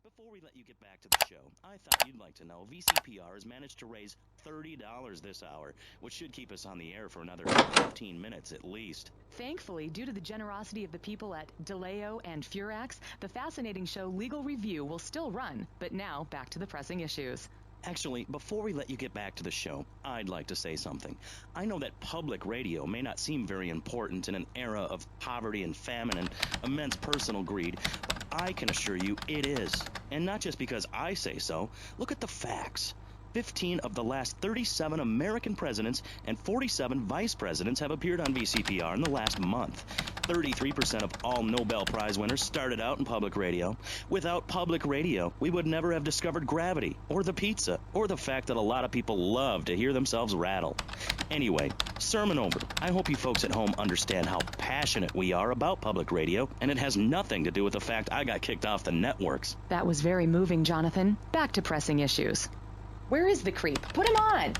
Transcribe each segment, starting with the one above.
Before we let you get back to the show, I thought you'd like to know VCPR has managed to raise $30 this hour, which should keep us on the air for another 15 minutes at least. Thankfully, due to the generosity of the people at DeLeo and Furax, the fascinating show Legal Review will still run. But now, back to the pressing issues. Actually, before we let you get back to the show, I'd like to say something. I know that public radio may not seem very important in an era of poverty and famine and immense personal greed, but I can assure you it is. And not just because I say so. Look at the facts. 15 of the last 37 American presidents and 47 vice presidents have appeared on VCPR in the last month. 33% of all Nobel Prize winners started out in public radio. Without public radio, we would never have discovered gravity, or the pizza, or the fact that a lot of people love to hear themselves rattle. Anyway, sermon over. I hope you folks at home understand how passionate we are about public radio, and it has nothing to do with the fact I got kicked off the networks. That was very moving, Jonathan. Back to pressing issues. Where is the creep? Put him on!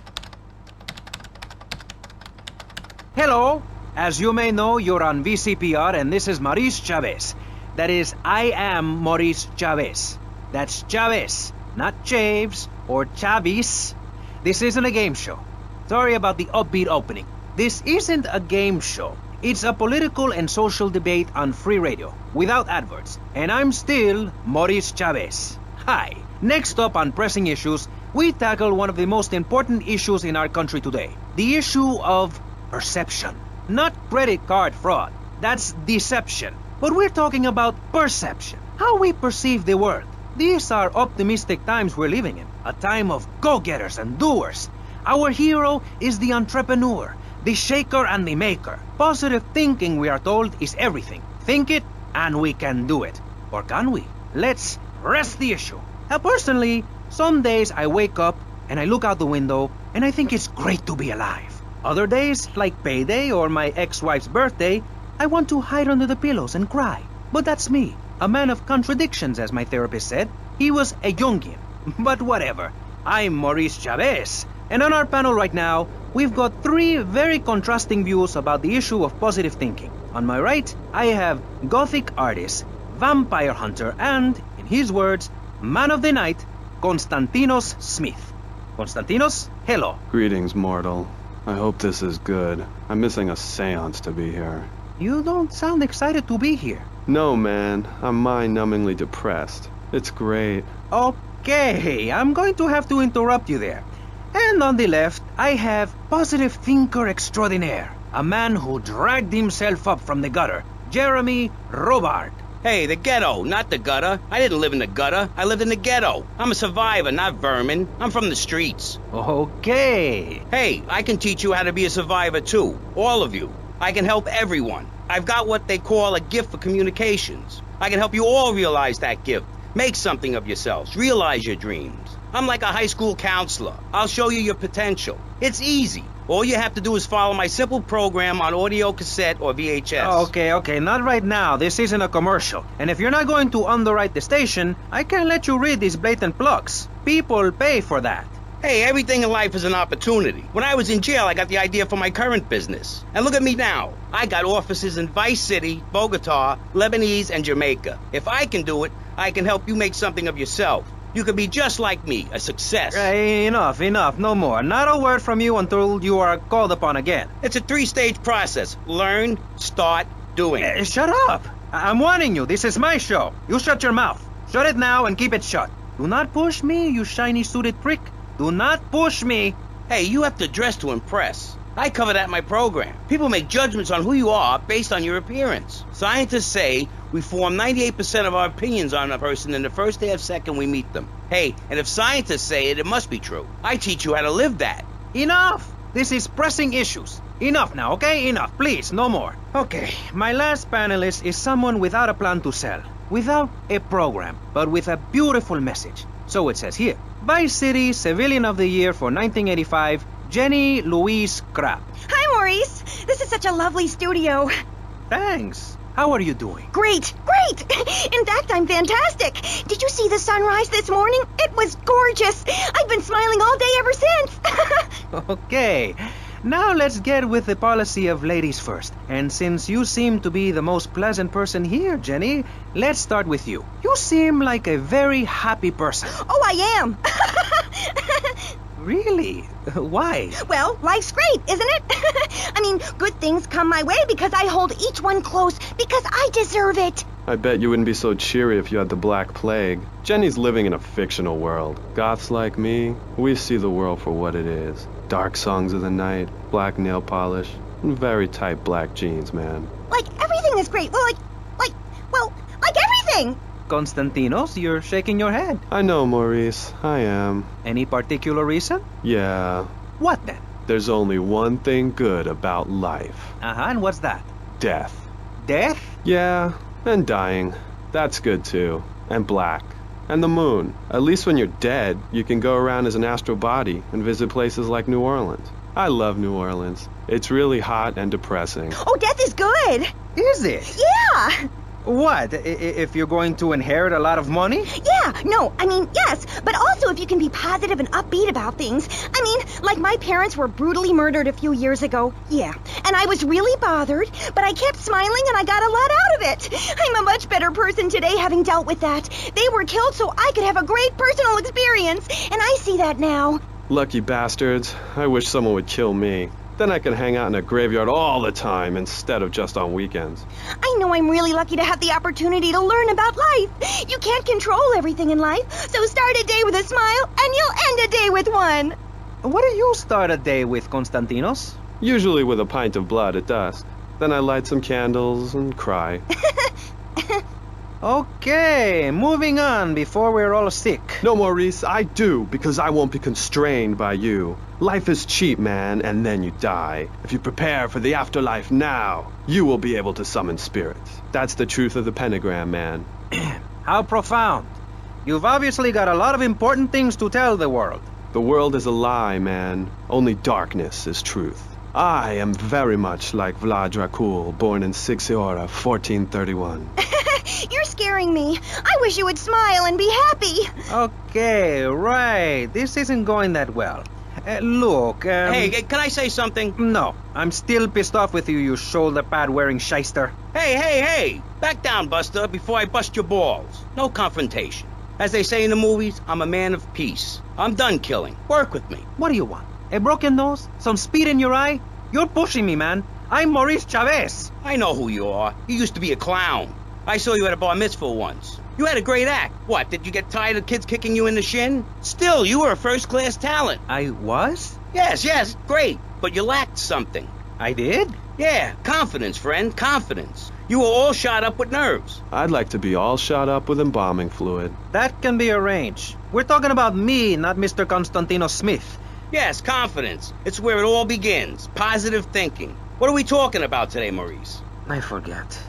Hello! As you may know, you're on VCPR and this is Maurice Chavez. That is, I am Maurice Chavez. That's Chavez, not Chaves or Chavis. This isn't a game show. Sorry about the upbeat opening. This isn't a game show. It's a political and social debate on free radio, without adverts. And I'm still Maurice Chavez. Hi! Next up on Pressing Issues, we tackle one of the most important issues in our country today. The issue of perception. Not credit card fraud. That's deception. But we're talking about perception. How we perceive the world. These are optimistic times we're living in. A time of go-getters and doers. Our hero is the entrepreneur, the shaker and the maker. Positive thinking, we are told, is everything. Think it and we can do it. Or can we? Let's press the issue. Now, personally, some days I wake up and I look out the window and I think it's great to be alive. Other days, like payday or my ex-wife's birthday, I want to hide under the pillows and cry. But that's me, a man of contradictions, as my therapist said. He was a Jungian. But whatever. I'm Maurice Chavez. And on our panel right now, we've got three very contrasting views about the issue of positive thinking. On my right, I have Gothic artist, vampire hunter, and, in his words, man of the night, Konstantinos Smith. Konstantinos, hello. Greetings, mortal. I hope this is good. I'm missing a seance to be here. You don't sound excited to be here. No, man. I'm mind-numbingly depressed. It's great. Okay, I'm going to have to interrupt you there. And on the left, I have positive thinker extraordinaire, a man who dragged himself up from the gutter, Jeremy Robart. Hey, the ghetto, not the gutter. I didn't live in the gutter. I lived in the ghetto. I'm a survivor, not vermin. I'm from the streets. Okay. Hey, I can teach you how to be a survivor, too. All of you. I can help everyone. I've got what they call a gift for communications. I can help you all realize that gift. Make something of yourselves. Realize your dreams. I'm like a high school counselor. I'll show you your potential. It's easy. All you have to do is follow my simple program on audio cassette or VHS. Okay, not right now. This isn't a commercial. And if you're not going to underwrite the station, I can't let you read these blatant plugs. People pay for that. Hey, everything in life is an opportunity. When I was in jail, I got the idea for my current business. And look at me now. I got offices in Vice City, Bogota, Lebanese, and Jamaica. If I can do it, I can help you make something of yourself. You could be just like me, a success. Enough, no more. Not a word from you until you are called upon again. It's a 3-stage process. Learn, start, doing. Shut up! I'm warning you, this is my show. You shut your mouth. Shut it now and keep it shut. Do not push me, you shiny suited prick. Do not push me. Hey, you have to dress to impress. I cover that in my program. People make judgments on who you are based on your appearance. Scientists say we form 98% of our opinions on a person in the first half second we meet them. Hey, and if scientists say it, it must be true. I teach you how to live that. Enough! This is pressing issues. Enough now, okay? Enough, please, no more. Okay, my last panelist is someone without a plan to sell. Without a program, but with a beautiful message. So it says here. Vice City Civilian of the Year for 1985, Jenny Louise Krapp. Hi, Maurice. This is such a lovely studio. Thanks. How are you doing? Great. In fact, I'm fantastic. Did you see the sunrise this morning? It was gorgeous. I've been smiling all day ever since. Okay. Now let's get with the policy of ladies first. And since you seem to be the most pleasant person here, Jenny, let's start with you. You seem like a very happy person. Oh, I am. Really? Why? Well, life's great, isn't it? I mean, good things come my way because I hold each one close because I deserve it. I bet you wouldn't be so cheery if you had the Black Plague. Jenny's living in a fictional world. Goths like me, we see the world for what it is. Dark songs of the night, black nail polish, and very tight black jeans, man. Like, everything is great. Well, like everything. Konstantinos, you're shaking your head. I know, Maurice. I am. Any particular reason? Yeah. What then? There's only one thing good about life. And what's that? Death. Death? Yeah, and dying. That's good too. And black. And the moon. At least when you're dead, you can go around as an astral body and visit places like New Orleans. I love New Orleans. It's really hot and depressing. Oh, death is good. Is it? Yeah. What? If you're going to inherit a lot of money? Yeah, no, I mean, yes, but also if you can be positive and upbeat about things. I mean, like my parents were brutally murdered a few years ago, yeah, and I was really bothered, but I kept smiling and I got a lot out of it. I'm a much better person today having dealt with that. They were killed so I could have a great personal experience, and I see that now. Lucky bastards. I wish someone would kill me. Then I could hang out in a graveyard all the time instead of just on weekends. I know I'm really lucky to have the opportunity to learn about life. You can't control everything in life, so start a day with a smile and you'll end a day with one. What do you start a day with, Konstantinos? Usually with a pint of blood at dusk. Then I light some candles and cry. Okay, moving on before we're all sick. No, Maurice, I do, because I won't be constrained by you. Life is cheap, man, and then you die. If you prepare for the afterlife now, you will be able to summon spirits. That's the truth of the pentagram, man. How profound. You've obviously got a lot of important things to tell the world. The world is a lie, man. Only darkness is truth. I am very much like Vlad Dracul, born in Sixiora, 1431. You're scaring me. I wish you would smile and be happy. Okay, right. This isn't going that well. Look, Hey, can I say something? No, I'm still pissed off with you, you shoulder pad wearing shyster. Hey! Back down, Buster, before I bust your balls. No confrontation. As they say in the movies, I'm a man of peace. I'm done killing. Work with me. What do you want? A broken nose? Some speed in your eye? You're pushing me, man. I'm Maurice Chavez. I know who you are. You used to be a clown. I saw you at a bar mitzvah once. You had a great act. What, did you get tired of kids kicking you in the shin? Still, you were a first-class talent. I was? Yes, great. But you lacked something. I did? Yeah, confidence, friend, confidence. You were all shot up with nerves. I'd like to be all shot up with embalming fluid. That can be arranged. We're talking about me, not Mr. Constantino Smith. Yes, confidence. It's where it all begins. Positive thinking. What are we talking about today, Maurice? I forget.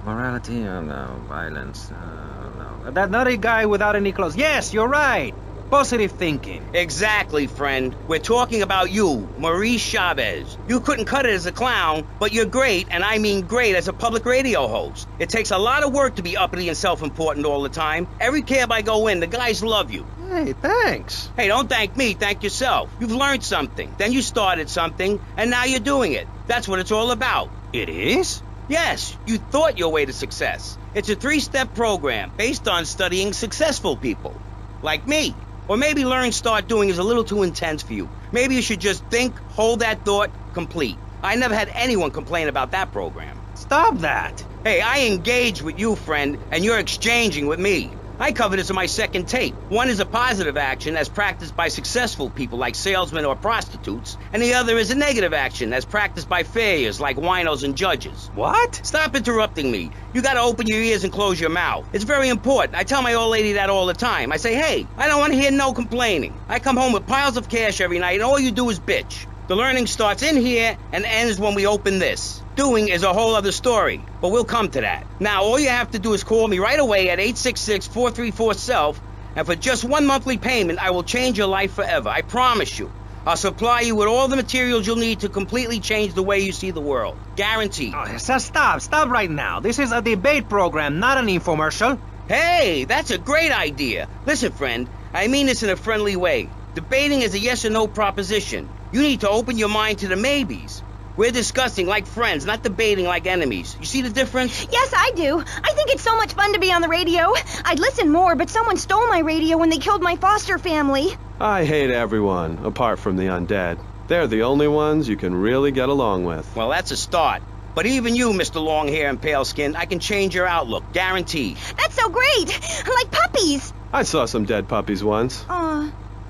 Morality, no. Violence, no. That nutty guy without any clothes. Yes, you're right. Positive thinking. Exactly, friend. We're talking about you, Maurice Chavez. You couldn't cut it as a clown, but you're great, and I mean great, as a public radio host. It takes a lot of work to be uppity and self-important all the time. Every cab I go in, the guys love you. Hey, thanks. Hey, don't thank me, thank yourself. You've learned something, then you started something, and now you're doing it. That's what it's all about. It is? Yes, you thought your way to success. It's a 3-step program based on studying successful people. Like me. Or maybe learn start doing is a little too intense for you. Maybe you should just think, hold that thought, complete. I never had anyone complain about that program. Stop that. Hey, I engage with you, friend, and you're exchanging with me. I cover this in my second tape. One is a positive action as practiced by successful people like salesmen or prostitutes, and the other is a negative action as practiced by failures like winos and judges. What? Stop interrupting me. You gotta open your ears and close your mouth. It's very important. I tell my old lady that all the time. I say, hey, I don't want to hear no complaining. I come home with piles of cash every night and all you do is bitch. The learning starts in here and ends when we open this. Doing is a whole other story, but we'll come to that. Now, all you have to do is call me right away at 866-434-SELF, and for just one monthly payment, I will change your life forever. I promise you. I'll supply you with all the materials you'll need to completely change the way you see the world. Guaranteed. Oh, so stop right now. This is a debate program, not an infomercial. Hey, that's a great idea. Listen, friend, I mean this in a friendly way. Debating is a yes or no proposition. You need to open your mind to the maybes. We're discussing like friends, not debating like enemies. You see the difference? Yes, I do. I think it's so much fun to be on the radio. I'd listen more, but someone stole my radio when they killed my foster family. I hate everyone, apart from the undead. They're the only ones you can really get along with. Well, that's a start. But even you, Mr. Long Hair and Pale Skin, I can change your outlook, guaranteed. That's so great! Like puppies! I saw some dead puppies once.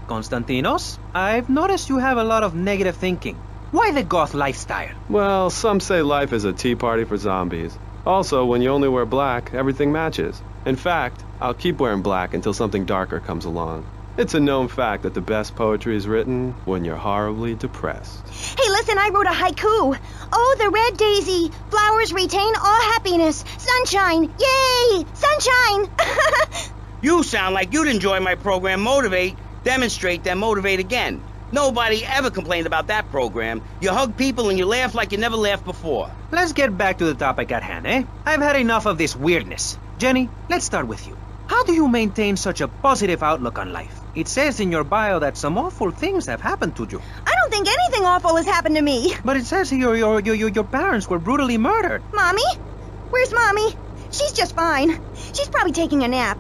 Konstantinos, I've noticed you have a lot of negative thinking. Why the goth lifestyle? Well, some say life is a tea party for zombies. Also, when you only wear black, everything matches. In fact, I'll keep wearing black until something darker comes along. It's a known fact that the best poetry is written when you're horribly depressed. Hey, listen, I wrote a haiku. Oh, the red daisy, flowers retain all happiness. Sunshine, yay! Sunshine! You sound like you'd enjoy my program Motivate, Demonstrate, then Motivate Again. Nobody ever complained about that program. You hug people and you laugh like you never laughed before. Let's get back to the topic at hand, eh? I've had enough of this weirdness. Jenny, let's start with you. How do you maintain such a positive outlook on life? It says in your bio that some awful things have happened to you. I don't think anything awful has happened to me. But it says here your parents were brutally murdered. Mommy? Where's Mommy? She's just fine. She's probably taking a nap.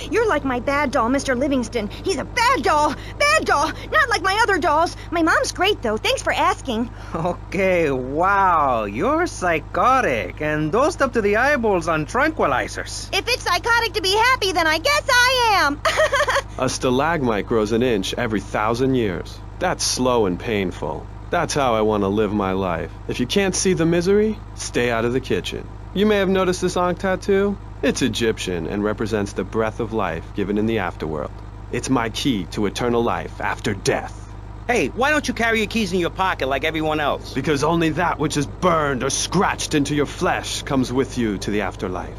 You're like my bad doll, Mr. Livingston. He's a bad doll. Bad doll. Not like my other dolls. My mom's great, though. Thanks for asking. Okay, wow. You're psychotic and dosed up to the eyeballs on tranquilizers. If it's psychotic to be happy, then I guess I am. A stalagmite grows an inch every 1,000 years. That's slow and painful. That's how I want to live my life. If you can't see the misery, stay out of the kitchen. You may have noticed this Ankh tattoo. It's Egyptian and represents the breath of life given in the afterworld. It's my key to eternal life after death. Hey, why don't you carry your keys in your pocket like everyone else? Because only that which is burned or scratched into your flesh comes with you to the afterlife.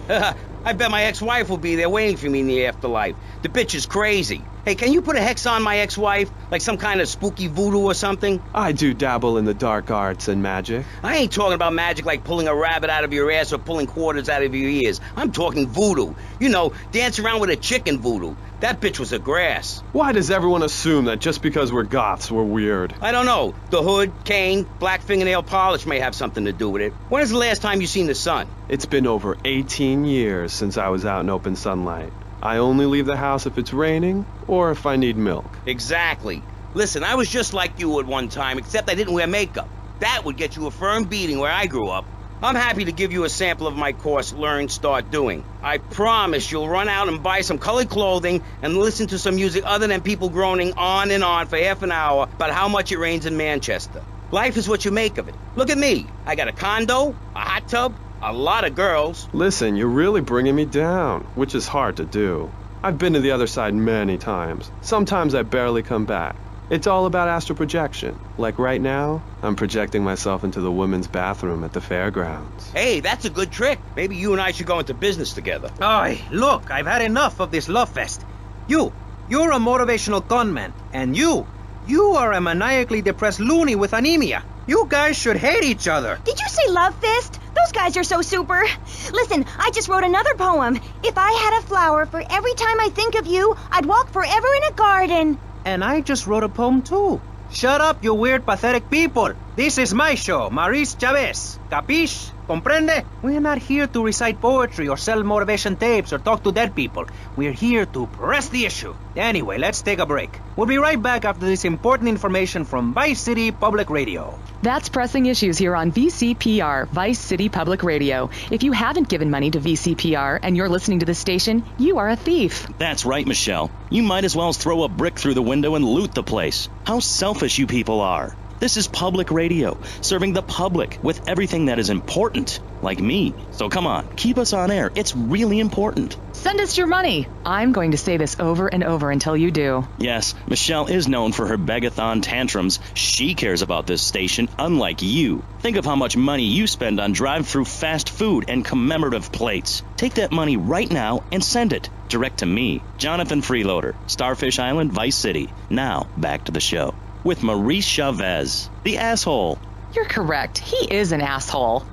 I bet my ex-wife will be there waiting for me in the afterlife. The bitch is crazy. Hey, can you put a hex on my ex-wife? Like some kind of spooky voodoo or something? I do dabble in the dark arts and magic. I ain't talking about magic like pulling a rabbit out of your ass or pulling quarters out of your ears. I'm talking voodoo. You know, dance around with a chicken voodoo. That bitch was a grass. Why does everyone assume that just because we're goths, we're weird? I don't know. The hood, cane, black fingernail polish may have something to do with it. When is the last time you seen the sun? It's been over 18 years since I was out in open sunlight. I only leave the house if it's raining or if I need milk. Exactly. Listen, I was just like you at one time, except I didn't wear makeup. That would get you a firm beating where I grew up. I'm happy to give you a sample of my course, Learn, Start Doing. I promise you'll run out and buy some colored clothing and listen to some music other than people groaning on and on for half an hour about how much it rains in Manchester. Life is what you make of it. Look at me. I got a condo, a hot tub, a lot of girls. Listen, you're really bringing me down, which is hard to do. I've been to the other side many times. Sometimes I barely come back. It's all about astral projection. Like right now, I'm projecting myself into the women's bathroom at the fairgrounds. Hey, that's a good trick. Maybe you and I should go into business together. Oi, look, I've had enough of this love fest. You're a motivational conman, and you are a maniacally depressed loony with anemia. You guys should hate each other. Did you say love fist? Those guys are so super. Listen, I just wrote another poem. If I had a flower for every time I think of you, I'd walk forever in a garden. And I just wrote a poem too. Shut up, you weird, pathetic people. This is my show, Maurice Chavez. Capiche? Comprende? We're not here to recite poetry or sell motivation tapes or talk to dead people. We're here to press the issue. Anyway, let's take a break. We'll be right back after this important information from Vice City Public Radio. That's Pressing Issues here on VCPR, Vice City Public Radio. If you haven't given money to VCPR and you're listening to this station, you are a thief. That's right, Michelle. You might as well throw a brick through the window and loot the place. How selfish you people are. This is public radio, serving the public with everything that is important, like me. So come on, keep us on air. It's really important. Send us your money. I'm going to say this over and over until you do. Yes, Michelle is known for her begathon tantrums. She cares about this station, unlike you. Think of how much money you spend on drive-through fast food and commemorative plates. Take that money right now and send it direct to me, Jonathan Freeloader, Starfish Island, Vice City. Now, back to the show. With Maurice Chavez, the asshole. You're correct. He is an asshole.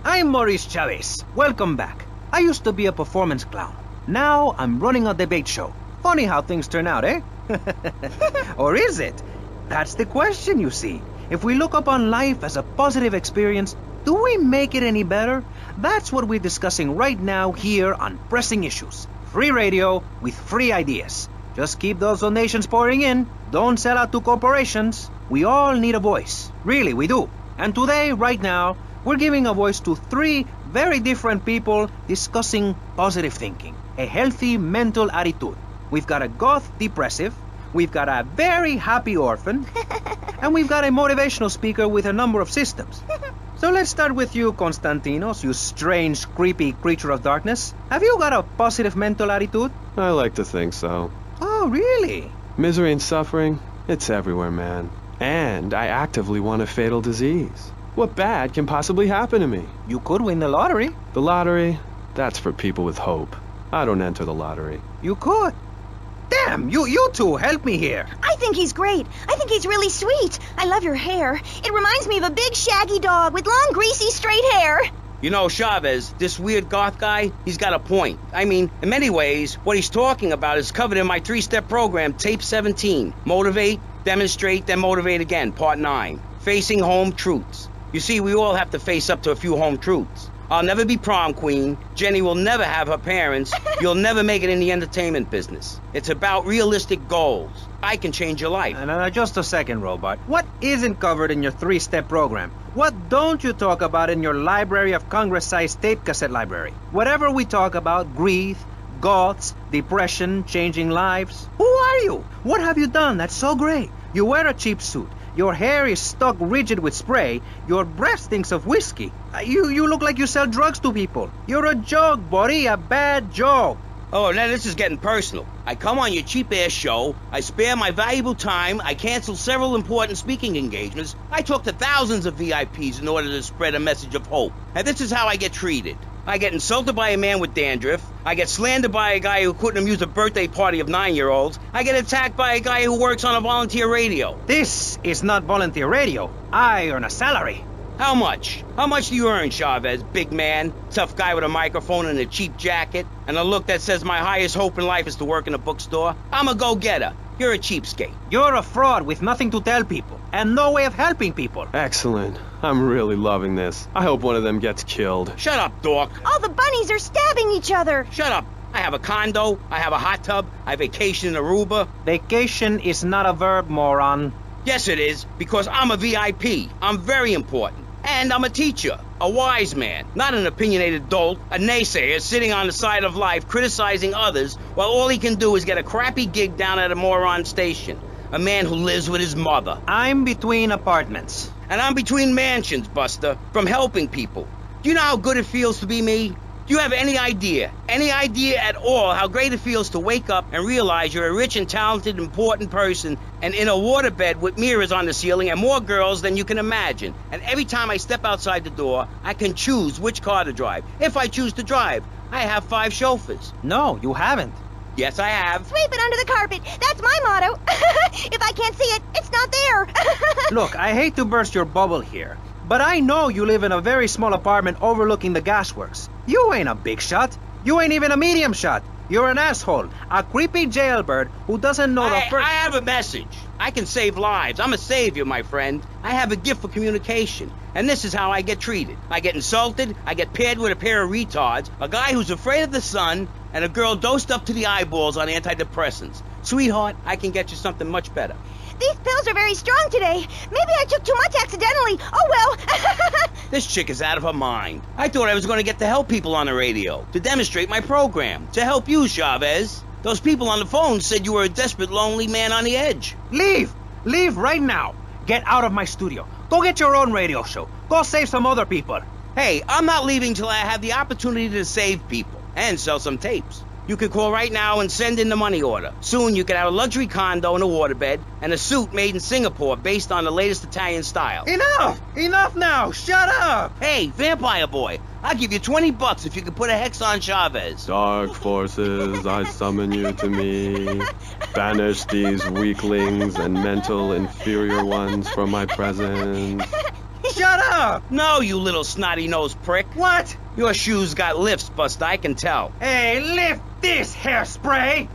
I'm Maurice Chavez. Welcome back. I used to be a performance clown. Now I'm running a debate show. Funny how things turn out, eh? Or is it? That's the question, you see. If we look upon life as a positive experience, do we make it any better? That's what we're discussing right now here on Pressing Issues. Free radio with free ideas. Just keep those donations pouring in. Don't sell out to corporations. We all need a voice. Really, we do. And today, right now, we're giving a voice to 3 very different people discussing positive thinking, a healthy mental attitude. We've got a goth depressive, we've got a very happy orphan, and we've got a motivational speaker with a number of systems. So let's start with you, Konstantinos, you strange, creepy creature of darkness. Have you got a positive mental attitude? I like to think so. Oh, really? Misery and suffering, it's everywhere, man. And I actively want a fatal disease. What bad can possibly happen to me? You could win the lottery. The lottery, that's for people with hope. I don't enter the lottery. You could. Damn, you two, help me here. I think he's great. I think he's really sweet. I love your hair. It reminds me of a big shaggy dog with long, greasy, straight hair. You know, Chavez, this weird goth guy, he's got a point. I mean, in many ways, what he's talking about is covered in my 3-step program, Tape 17. Motivate, demonstrate, then motivate again, Part 9. Facing home truths. You see, we all have to face up to a few home truths. I'll never be prom queen. Jenny will never have her parents. You'll never make it in the entertainment business. It's about realistic goals. I can change your life. Just a second, Robot. What isn't covered in your 3-step program? What don't you talk about in your Library of Congress-sized tape cassette library? Whatever we talk about, grief, goths, depression, changing lives. Who are you? What have you done that's so great? You wear a cheap suit. Your hair is stuck rigid with spray. Your breath stinks of whiskey. You look like you sell drugs to people. You're a joke, buddy, a bad joke. Oh, now this is getting personal. I come on your cheap-ass show, I spare my valuable time, I cancel several important speaking engagements, I talk to thousands of VIPs in order to spread a message of hope. And this is how I get treated. I get insulted by a man with dandruff, I get slandered by a guy who couldn't amuse a birthday party of 9-year-olds, I get attacked by a guy who works on a volunteer radio. This is not volunteer radio. I earn a salary. How much? How much do you earn, Chavez, big man? Tough guy with a microphone and a cheap jacket, and a look that says my highest hope in life is to work in a bookstore? I'm a go-getter. You're a cheapskate. You're a fraud with nothing to tell people, and no way of helping people. Excellent. I'm really loving this. I hope one of them gets killed. Shut up, dork. All the bunnies are stabbing each other. Shut up. I have a condo, I have a hot tub, I vacation in Aruba. Vacation is not a verb, moron. Yes, it is, because I'm a VIP. I'm very important. And I'm a teacher, a wise man, not an opinionated dolt, a naysayer sitting on the side of life criticizing others while all he can do is get a crappy gig down at a moron station. A man who lives with his mother. I'm between apartments. And I'm between mansions, Buster, from helping people. Do you know how good it feels to be me? Do you have any idea at all how great it feels to wake up and realize you're a rich and talented, important person and in a waterbed with mirrors on the ceiling and more girls than you can imagine? And every time I step outside the door, I can choose which car to drive. If I choose to drive, I have 5 chauffeurs. No, you haven't. Yes, I have. Sweep it under the carpet. That's my motto. If I can't see it, it's not there. Look, I hate to burst your bubble here, but I know you live in a very small apartment overlooking the gasworks. You ain't a big shot. You ain't even a medium shot. You're an asshole. A creepy jailbird who doesn't know the first... I have a message. I can save lives. I'm a savior, my friend. I have a gift for communication. And this is how I get treated. I get insulted, I get paired with a pair of retards, a guy who's afraid of the sun, and a girl dosed up to the eyeballs on antidepressants. Sweetheart, I can get you something much better. These pills are very strong today. Maybe I took too much accidentally. Oh, well. This chick is out of her mind. I thought I was going to get to help people on the radio, to demonstrate my program, to help you, Chavez. Those people on the phone said you were a desperate, lonely man on the edge. Leave! Leave right now! Get out of my studio. Go get your own radio show. Go save some other people. Hey, I'm not leaving till I have the opportunity to save people and sell some tapes. You could call right now and send in the money order. Soon you could have a luxury condo and a waterbed and a suit made in Singapore based on the latest Italian style. Enough! Enough now! Shut up! Hey, vampire boy, I'll give you $20 if you can put a hex on Chavez. Dark forces, I summon you to me. Banish these weaklings and mental inferior ones from my presence. Shut up! No, you little snotty-nosed prick. What? Your shoes got lifts, Buster, I can tell. Hey, lift this hairspray!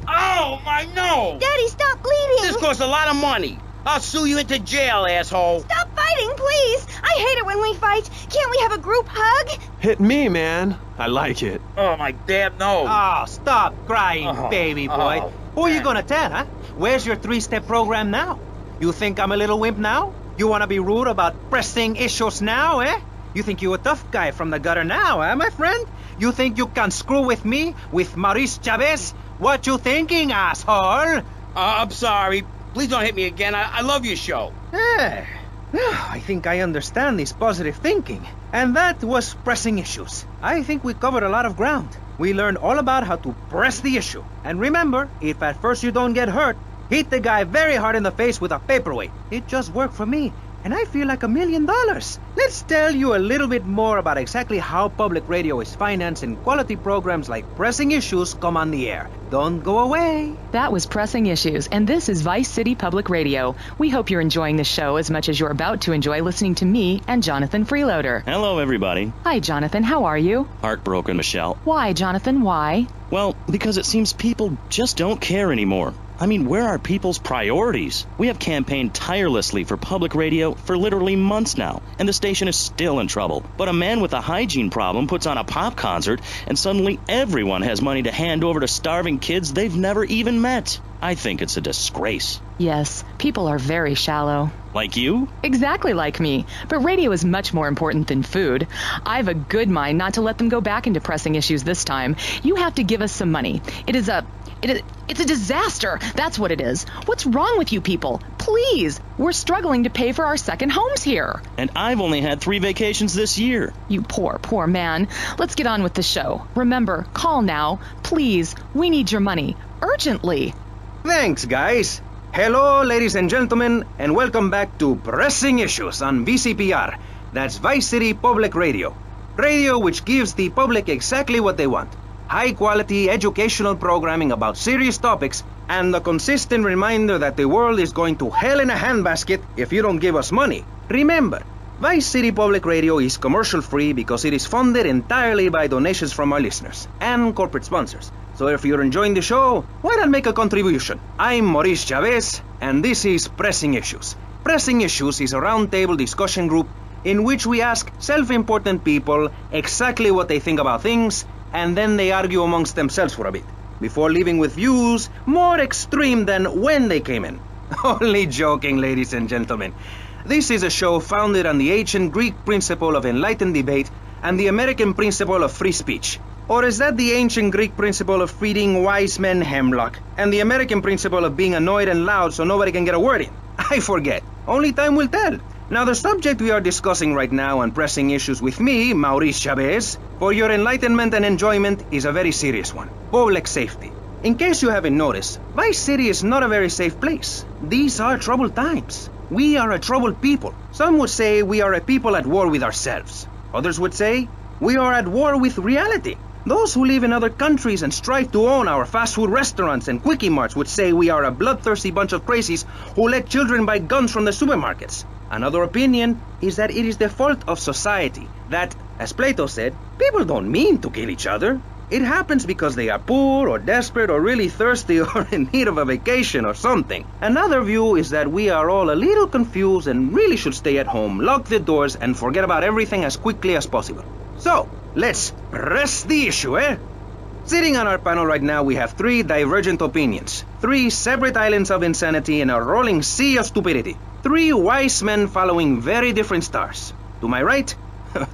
Oh, my nose! Daddy, stop bleeding. This costs a lot of money. I'll sue you into jail, asshole. Stop fighting, please. I hate it when we fight. Can't we have a group hug? Hit me, man. I like it. Oh, my damn nose. Oh, stop crying, baby boy. oh, Who are you gonna tell, huh? Where's your 3-step program now? You think I'm a little wimp now? You wanna be rude about pressing issues now, eh? You think you a tough guy from the gutter now, eh, my friend? You think you can screw with me, with Maurice Chavez? What you thinking, asshole? I'm sorry. Please don't hit me again. I love your show. I think I understand this positive thinking. And that was pressing issues. I think we covered a lot of ground. We learned all about how to press the issue. And remember, if at first you don't get hurt, hit the guy very hard in the face with a paperweight. It just worked for me. And I feel like $1 million. Let's tell you a little bit more about exactly how public radio is financed and quality programs like Pressing Issues come on the air. Don't go away. That was Pressing Issues, and this is Vice City Public Radio. We hope you're enjoying the show as much as you're about to enjoy listening to me and Jonathan Freeloader. Hello, everybody. Hi, Jonathan. How are you? Heartbroken, Michelle. Why, Jonathan? Why? Well, because it seems people just don't care anymore. I mean, where are people's priorities? We have campaigned tirelessly for public radio for literally months now, and the station is still in trouble. But a man with a hygiene problem puts on a pop concert, and suddenly everyone has money to hand over to starving kids they've never even met. I think it's a disgrace. Yes, people are very shallow. Like you? Exactly like me. But radio is much more important than food. I've a good mind not to let them go back into pressing issues this time. You have to give us some money. It's a disaster. That's what it is. What's wrong with you people? Please. We're struggling to pay for our second homes here. And I've only had 3 vacations this year. You poor, poor man. Let's get on with the show. Remember, call now. Please. We need your money. Urgently. Thanks, guys. Hello, ladies and gentlemen, and welcome back to Pressing Issues on VCPR. That's Vice City Public Radio. Radio which gives the public exactly what they want. High-quality educational programming about serious topics, and the consistent reminder that the world is going to hell in a handbasket if you don't give us money. Remember, Vice City Public Radio is commercial-free because it is funded entirely by donations from our listeners and corporate sponsors. So if you're enjoying the show, why not make a contribution? I'm Maurice Chavez, and this is Pressing Issues. Pressing Issues is a roundtable discussion group in which we ask self-important people exactly what they think about things, and then they argue amongst themselves for a bit, before leaving with views more extreme than when they came in. Only joking, ladies and gentlemen. This is a show founded on the ancient Greek principle of enlightened debate and the American principle of free speech. Or is that the ancient Greek principle of feeding wise men hemlock, and the American principle of being annoyed and loud so nobody can get a word in? I forget. Only time will tell. Now, the subject we are discussing right now on Pressing Issues with me, Maurice Chavez, for your enlightenment and enjoyment is a very serious one. Public safety. In case you haven't noticed, Vice City is not a very safe place. These are troubled times. We are a troubled people. Some would say we are a people at war with ourselves. Others would say we are at war with reality. Those who live in other countries and strive to own our fast food restaurants and quickie marts would say we are a bloodthirsty bunch of crazies who let children buy guns from the supermarkets. Another opinion is that it is the fault of society, that, as Plato said, people don't mean to kill each other. It happens because they are poor or desperate or really thirsty or in need of a vacation or something. Another view is that we are all a little confused and really should stay at home, lock the doors, and forget about everything as quickly as possible. So, let's press the issue, eh? Sitting on our panel right now, we have 3 divergent opinions. 3 separate islands of insanity in a rolling sea of stupidity. 3 wise men following very different stars. To my right,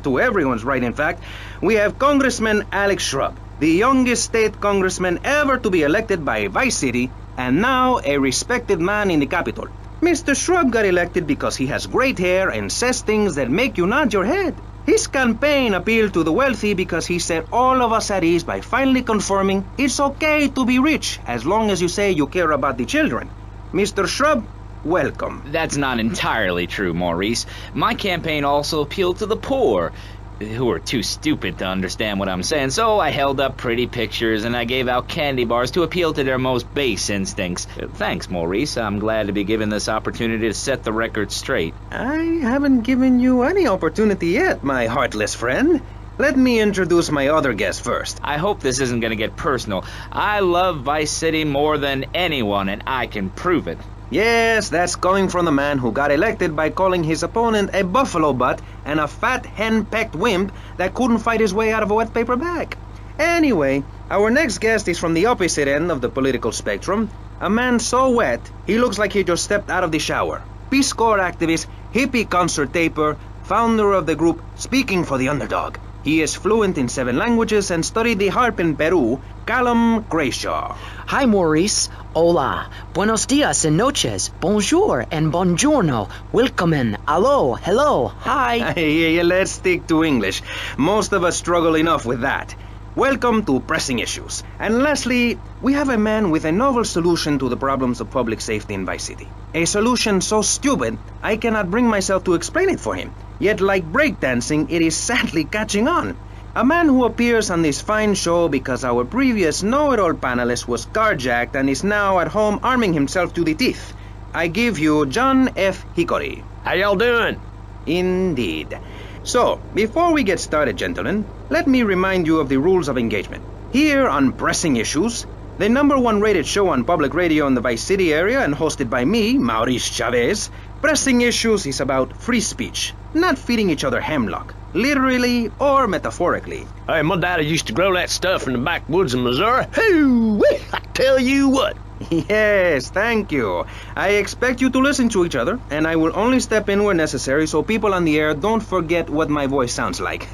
to everyone's right in fact, we have Congressman Alex Shrub, the youngest state congressman ever to be elected by Vice City, and now a respected man in the Capitol. Mr. Shrub got elected because he has great hair and says things that make you nod your head. His campaign appealed to the wealthy because he set all of us at ease by finally confirming it's okay to be rich as long as you say you care about the children. Mr. Shrub, welcome. That's not entirely true, Maurice. My campaign also appealed to the poor, who are too stupid to understand what I'm saying, so I held up pretty pictures and I gave out candy bars to appeal to their most base instincts. Thanks, Maurice. I'm glad to be given this opportunity to set the record straight. I haven't given you any opportunity yet, my heartless friend. Let me introduce my other guest first. I hope this isn't going to get personal. I love Vice City more than anyone, and I can prove it. Yes, that's coming from the man who got elected by calling his opponent a buffalo butt and a fat hen-pecked wimp that couldn't fight his way out of a wet paper bag. Anyway, our next guest is from the opposite end of the political spectrum. A man so wet, he looks like he just stepped out of the shower. Peace Corps activist, hippie concert taper, founder of the group Speaking for the Underdog. He is fluent in 7 languages and studied the harp in Peru. Callum Grayshaw. Hi, Maurice. Hola. Buenos dias and noches. Bonjour and buongiorno. Willkommen. Allo. Hello. Hi. Hey, let's stick to English. Most of us struggle enough with that. Welcome to Pressing Issues. And lastly, we have a man with a novel solution to the problems of public safety in Vice City. A solution so stupid, I cannot bring myself to explain it for him. Yet like breakdancing, it is sadly catching on. A man who appears on this fine show because our previous know-it-all panelist was carjacked and is now at home arming himself to the teeth. I give you John F. Hickory. How y'all doing? Indeed. So, before we get started, gentlemen, let me remind you of the rules of engagement. Here on Pressing Issues, the #1 rated show on public radio in the Vice City area and hosted by me, Maurice Chavez, Pressing Issues is about free speech, not feeding each other hemlock, literally or metaphorically. Hey, my daddy used to grow that stuff in the backwoods of Missouri. Hoo-wee! I tell you what. Yes, thank you. I expect you to listen to each other, and I will only step in where necessary so people on the air don't forget what my voice sounds like.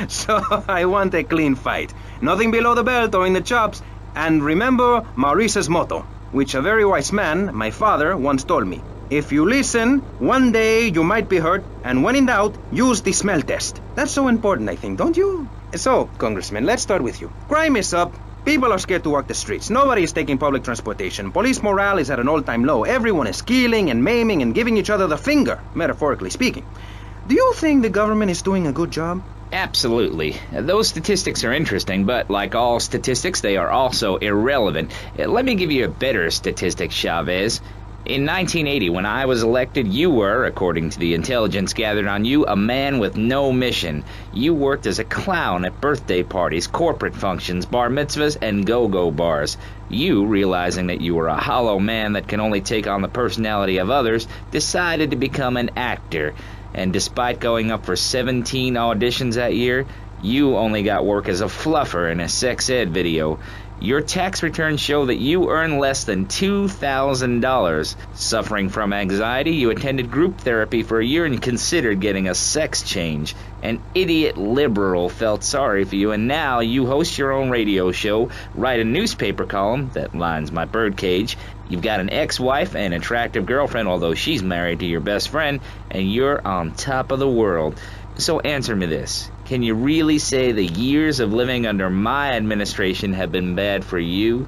So, I want a clean fight. Nothing below the belt or in the chops. And remember Maurice's motto, which a very wise man, my father, once told me. If you listen, one day you might be hurt, and when in doubt, use the smell test. That's so important, I think, don't you? So, Congressman, let's start with you. Crime is up. People are scared to walk the streets. Nobody is taking public transportation. Police morale is at an all-time low. Everyone is killing and maiming and giving each other the finger, metaphorically speaking. Do you think the government is doing a good job? Absolutely. Those statistics are interesting, but like all statistics, they are also irrelevant. Let me give you a better statistic, Chavez. In 1980, when I was elected, you were, according to the intelligence gathered on you, a man with no mission. You worked as a clown at birthday parties, corporate functions, bar mitzvahs, and go-go bars. You, realizing that you were a hollow man that can only take on the personality of others, decided to become an actor. And despite going up for 17 auditions that year, you only got work as a fluffer in a sex ed video. Your tax returns show that you earn less than $2,000. Suffering from anxiety, you attended group therapy for a year and considered getting a sex change. An idiot liberal felt sorry for you, and now you host your own radio show, write a newspaper column that lines my birdcage. You've got an ex-wife and attractive girlfriend, although she's married to your best friend, and you're on top of the world. So answer me this. Can you really say the years of living under my administration have been bad for you?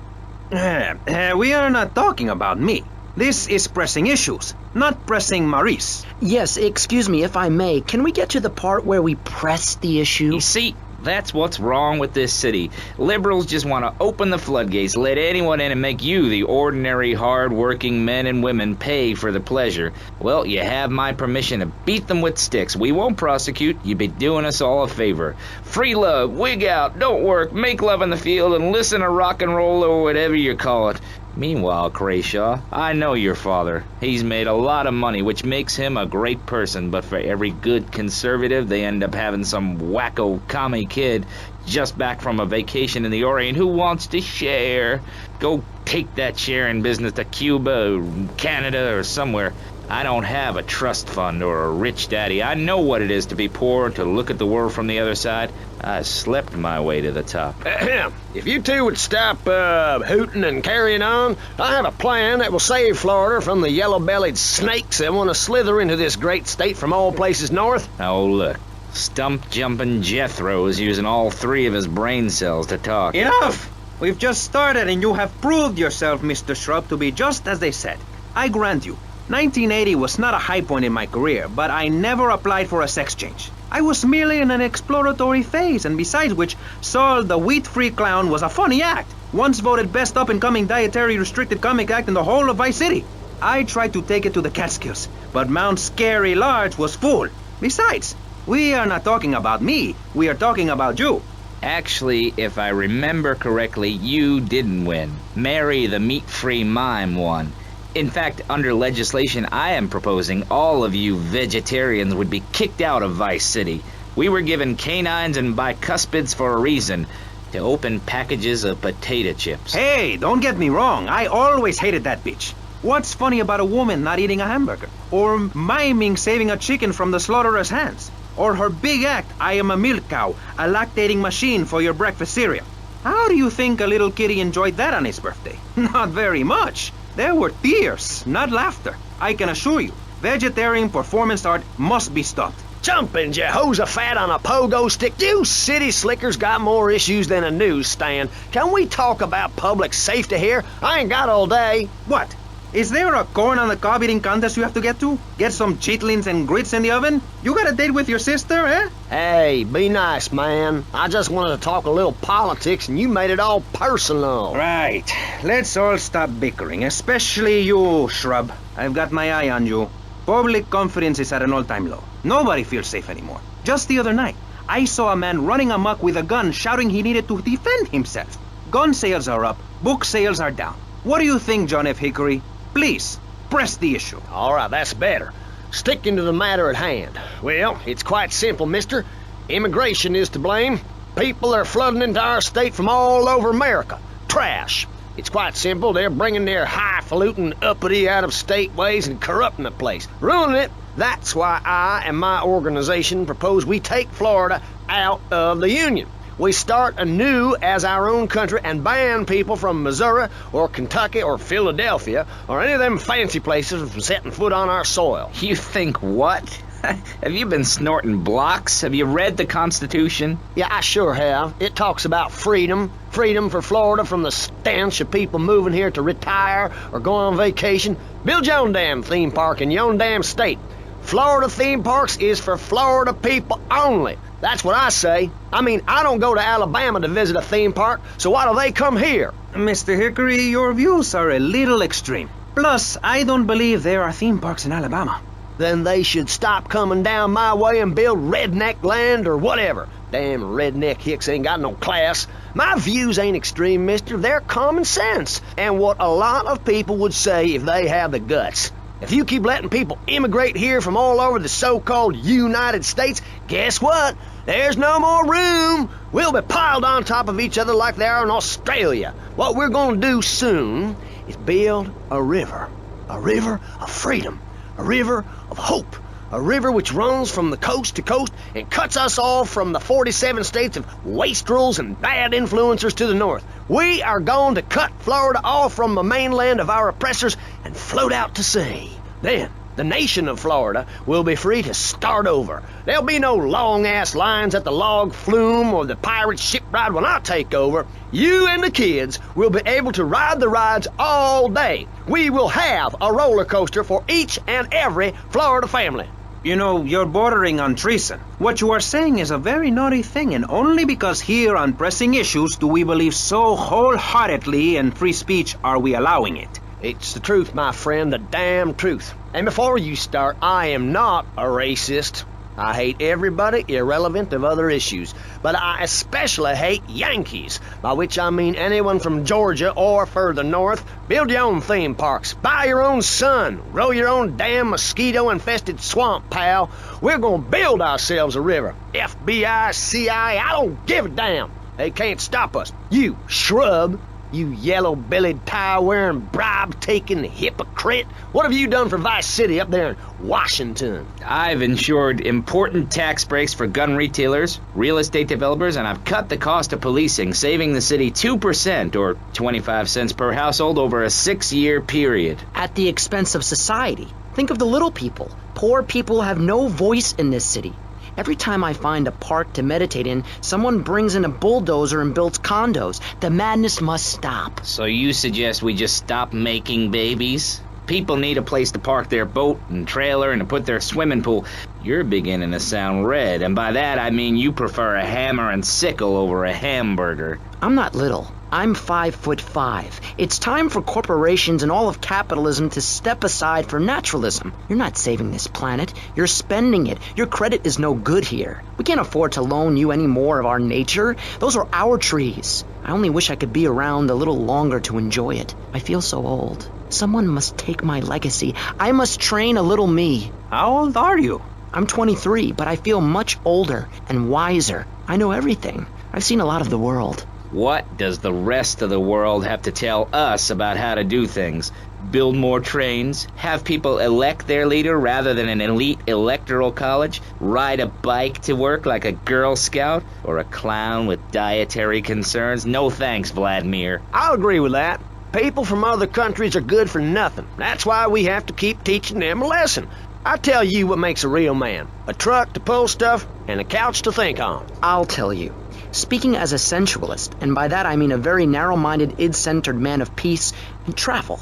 We are not talking about me. This is Pressing Issues, not Pressing Maurice. Yes, excuse me if I may. Can we get to the part where we press the issue? You see, that's what's wrong with this city. Liberals just want to open the floodgates, let anyone in and make you, the ordinary, hard-working men and women, pay for the pleasure. Well, you have my permission to beat them with sticks. We won't prosecute. You'd be doing us all a favor. Free love, wig out, don't work, make love in the field, and listen to rock and roll or whatever you call it. Meanwhile, Grayshaw, I know your father. He's made a lot of money, which makes him a great person, but for every good conservative, they end up having some wacko commie kid just back from a vacation in the Orient who wants to share. Go take that sharing business to Cuba or Canada or somewhere. I don't have a trust fund or a rich daddy. I know what it is to be poor and to look at the world from the other side. I slept my way to the top. If you two would stop hooting and carrying on, I have a plan that will save Florida from the yellow-bellied snakes that want to slither into this great state from all places north. Oh, look. Stump-jumping Jethro is using all 3 of his brain cells to talk. Enough! We've just started and you have proved yourself, Mr. Shrub, to be just as they said. I grant you, 1980 was not a high point in my career, but I never applied for a sex change. I was merely in an exploratory phase, and besides which, Saul the wheat-free clown was a funny act. Once voted best up-and-coming dietary restricted comic act in the whole of Vice City. I tried to take it to the Catskills, but Mount Scary Large was full. Besides, we are not talking about me, we are talking about you. Actually, if I remember correctly, you didn't win. Mary the meat-free mime won. In fact, under legislation I am proposing, all of you vegetarians would be kicked out of Vice City. We were given canines and bicuspids for a reason, to open packages of potato chips. Hey, don't get me wrong. I always hated that bitch. What's funny about a woman not eating a hamburger? Or miming saving a chicken from the slaughtherer's hands? Or her big act, I am a milk cow, a lactating machine for your breakfast cereal. How do you think a little kitty enjoyed that on his birthday? Not very much. There were tears, not laughter. I can assure you, vegetarian performance art must be stopped. Jumping Jehoshaphat on a pogo stick. You city slickers got more issues than a newsstand. Can we talk about public safety here? I ain't got all day. What? Is there a corn on the cob eating contest you have to get to? Get some chitlins and grits in the oven? You got a date with your sister, eh? Hey, be nice, man. I just wanted to talk a little politics and you made it all personal. Right. Let's all stop bickering, especially you, Shrub. I've got my eye on you. Public confidence is at an all-time low. Nobody feels safe anymore. Just the other night, I saw a man running amok with a gun shouting he needed to defend himself. Gun sales are up, book sales are down. What do you think, John F. Hickory? Please, press the issue. All right, that's better. Sticking to the matter at hand. Well, it's quite simple, mister. Immigration is to blame. People are flooding into our state from all over America. Trash. It's quite simple. They're bringing their highfalutin, uppity, out-of-state ways and corrupting the place. Ruining it. That's why I and my organization propose we take Florida out of the Union. We start anew as our own country and ban people from Missouri or Kentucky or Philadelphia or any of them fancy places from setting foot on our soil. You think what? Have you been snorting blocks? Have you read the Constitution? Yeah, I sure have. It talks about freedom. Freedom for Florida from the stench of people moving here to retire or go on vacation. Build your own damn theme park in your own damn state. Florida theme parks is for Florida people only. That's what I say. I mean, I don't go to Alabama to visit a theme park, so why do they come here? Mr. Hickory, your views are a little extreme. Plus, I don't believe there are theme parks in Alabama. Then they should stop coming down my way and build redneck land or whatever. Damn redneck hicks ain't got no class. My views ain't extreme, mister. They're common sense. And what a lot of people would say if they have the guts. If you keep letting people immigrate here from all over the so-called United States, guess what? There's no more room. We'll be piled on top of each other like they are in Australia. What we're going to do soon is build a river of freedom, a river of hope, a river which runs from the coast to coast and cuts us off from the 47 states of wastrels and bad influencers to the north. We are going to cut Florida off from the mainland of our oppressors and float out to sea. Then, the nation of Florida will be free to start over. There'll be no long-ass lines at the log flume or the pirate shipwright when I take over. You and the kids will be able to ride the rides all day. We will have a roller coaster for each and every Florida family. You know, you're bordering on treason. What you are saying is a very naughty thing, and only because here on Pressing Issues do we believe so wholeheartedly in free speech are we allowing it. It's the truth, my friend, the damn truth. And before you start, I am not a racist. I hate everybody irrelevant of other issues, but I especially hate Yankees, by which I mean anyone from Georgia or further north. Build your own theme parks, buy your own sun, grow your own damn mosquito-infested swamp, pal. We're gonna build ourselves a river. FBI, CIA, I don't give a damn. They can't stop us. You shrub. You yellow-bellied, tie-wearing, bribe-taking hypocrite. What have you done for Vice City up there in Washington? I've ensured important tax breaks for gun retailers, real estate developers, and I've cut the cost of policing, saving the city 2% or 25 cents per household over a 6-year period. At the expense of society. Think of the little people. Poor people have no voice in this city. Every time I find a park to meditate in, someone brings in a bulldozer and builds condos. The madness must stop. So you suggest we just stop making babies? People need a place to park their boat and trailer and to put their swimming pool. You're beginning to sound red, and by that I mean you prefer a hammer and sickle over a hamburger. I'm not little. I'm 5'5". It's time for corporations and all of capitalism to step aside for naturalism. You're not saving this planet. You're spending it. Your credit is no good here. We can't afford to loan you any more of our nature. Those are our trees. I only wish I could be around a little longer to enjoy it. I feel so old. Someone must take my legacy. I must train a little me. How old are you? I'm 23, but I feel much older and wiser. I know everything. I've seen a lot of the world. What does the rest of the world have to tell us about how to do things? Build more trains? Have people elect their leader rather than an elite electoral college? Ride a bike to work like a Girl Scout? Or a clown with dietary concerns? No thanks, Vladimir. I'll agree with that. People from other countries are good for nothing. That's why we have to keep teaching them a lesson. I tell you what makes a real man. A truck to pull stuff and a couch to think on. I'll tell you. Speaking as a sensualist, and by that I mean a very narrow-minded, id-centered man of peace and travel.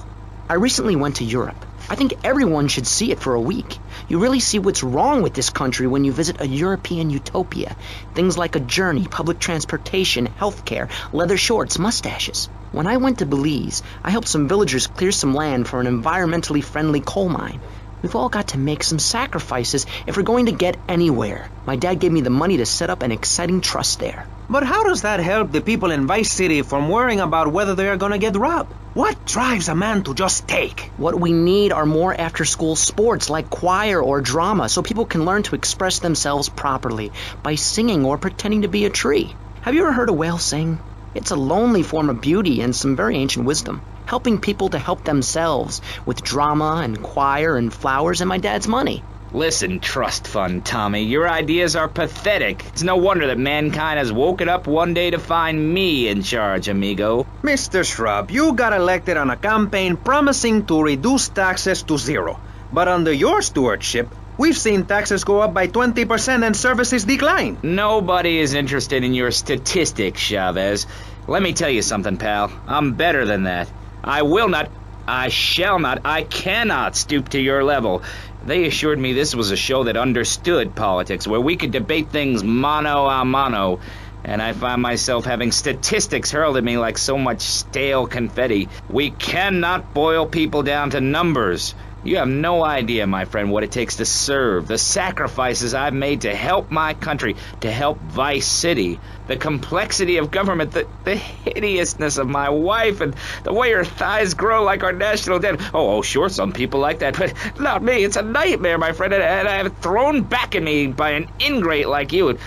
I recently went to Europe. I think everyone should see it for a week. You really see what's wrong with this country when you visit a European utopia. Things like a journey, public transportation, healthcare, leather shorts, mustaches. When I went to Belize, I helped some villagers clear some land for an environmentally friendly coal mine. We've all got to make some sacrifices if we're going to get anywhere. My dad gave me the money to set up an exciting trust there. But how does that help the people in Vice City from worrying about whether they are gonna get robbed? What drives a man to just take? What we need are more after-school sports like choir or drama so people can learn to express themselves properly by singing or pretending to be a tree. Have you ever heard a whale sing? It's a lonely form of beauty and some very ancient wisdom. Helping people to help themselves with drama and choir and flowers and my dad's money. Listen, trust fund Tommy, your ideas are pathetic. It's no wonder that mankind has woken up one day to find me in charge, amigo. Mr. Shrub, you got elected on a campaign promising to reduce taxes to zero. But under your stewardship, we've seen taxes go up by 20% and services decline. Nobody is interested in your statistics, Chavez. Let me tell you something, pal. I'm better than that. I will not, I shall not, I cannot stoop to your level. They assured me this was a show that understood politics, where we could debate things mano a mano, and I find myself having statistics hurled at me like so much stale confetti. We cannot boil people down to numbers. You have no idea, my friend, what it takes to serve, the sacrifices I've made to help my country, to help Vice City, the complexity of government, the hideousness of my wife, and the way her thighs grow like our national debt. Oh, sure, some people like that, but not me. It's a nightmare, my friend, and I have it thrown back at me by an ingrate like you.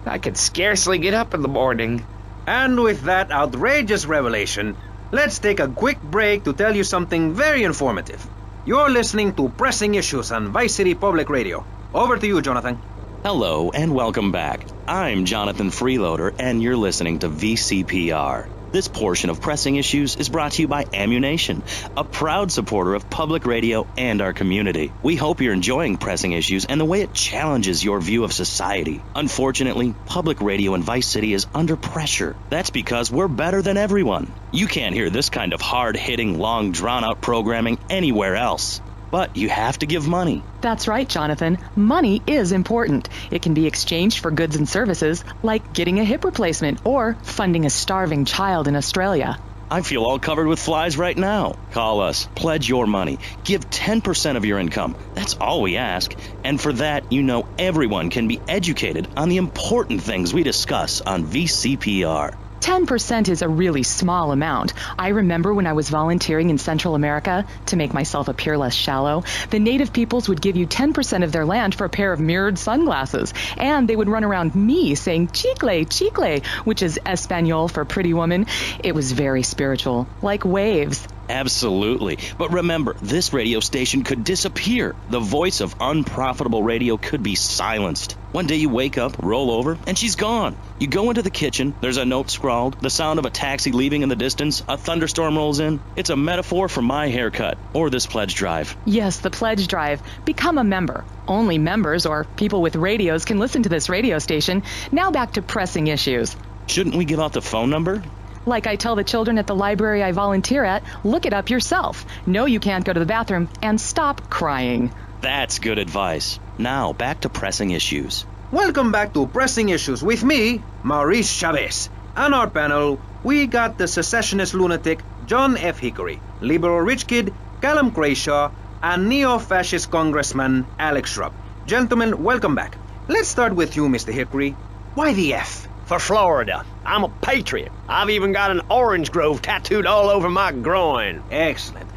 I could scarcely get up in the morning. And with that outrageous revelation, let's take a quick break to tell you something very informative. You're listening to Pressing Issues on Vice City Public Radio. Over to you, Jonathan. Hello and welcome back. I'm Jonathan Freeloader and you're listening to VCPR. This portion of Pressing Issues is brought to you by Ammunition, a proud supporter of public radio and our community. We hope you're enjoying Pressing Issues and the way it challenges your view of society. Unfortunately, public radio in Vice City is under pressure. That's because we're better than everyone. You can't hear this kind of hard-hitting, long, drawn-out programming anywhere else. But you have to give money. That's right, Jonathan. Money is important. It can be exchanged for goods and services, like getting a hip replacement or funding a starving child in Australia. I feel all covered with flies right now. Call us, pledge your money, give 10% of your income. That's all we ask. And for that, you know everyone can be educated on the important things we discuss on VCPR. 10% is a really small amount. I remember when I was volunteering in Central America, to make myself appear less shallow, the native peoples would give you 10% of their land for a pair of mirrored sunglasses. And they would run around me saying, chicle, chicle, which is Espanol for pretty woman. It was very spiritual, like waves. Absolutely. But remember, this radio station could disappear. The voice of unprofitable radio could be silenced. One day you wake up, roll over, and she's gone. You go into the kitchen, there's a note scrawled, the sound of a taxi leaving in the distance, a thunderstorm rolls in. It's a metaphor for my haircut, or this pledge drive. Yes, the pledge drive. Become a member. Only members or people with radios can listen to this radio station. Now back to Pressing Issues. Shouldn't we give out the phone number? Like I tell the children at the library I volunteer at, look it up yourself. Know you can't go to the bathroom, and stop crying. That's good advice. Now, back to Pressing Issues. Welcome back to Pressing Issues with me, Maurice Chavez, and our panel, we got the secessionist lunatic John F. Hickory, liberal rich kid Callum Crayshaw, and neo-fascist Congressman Alex Shrub. Gentlemen, welcome back. Let's start with you, Mr. Hickory. Why the F? For Florida. I'm a patriot. I've even got an orange grove tattooed all over my groin. Excellent.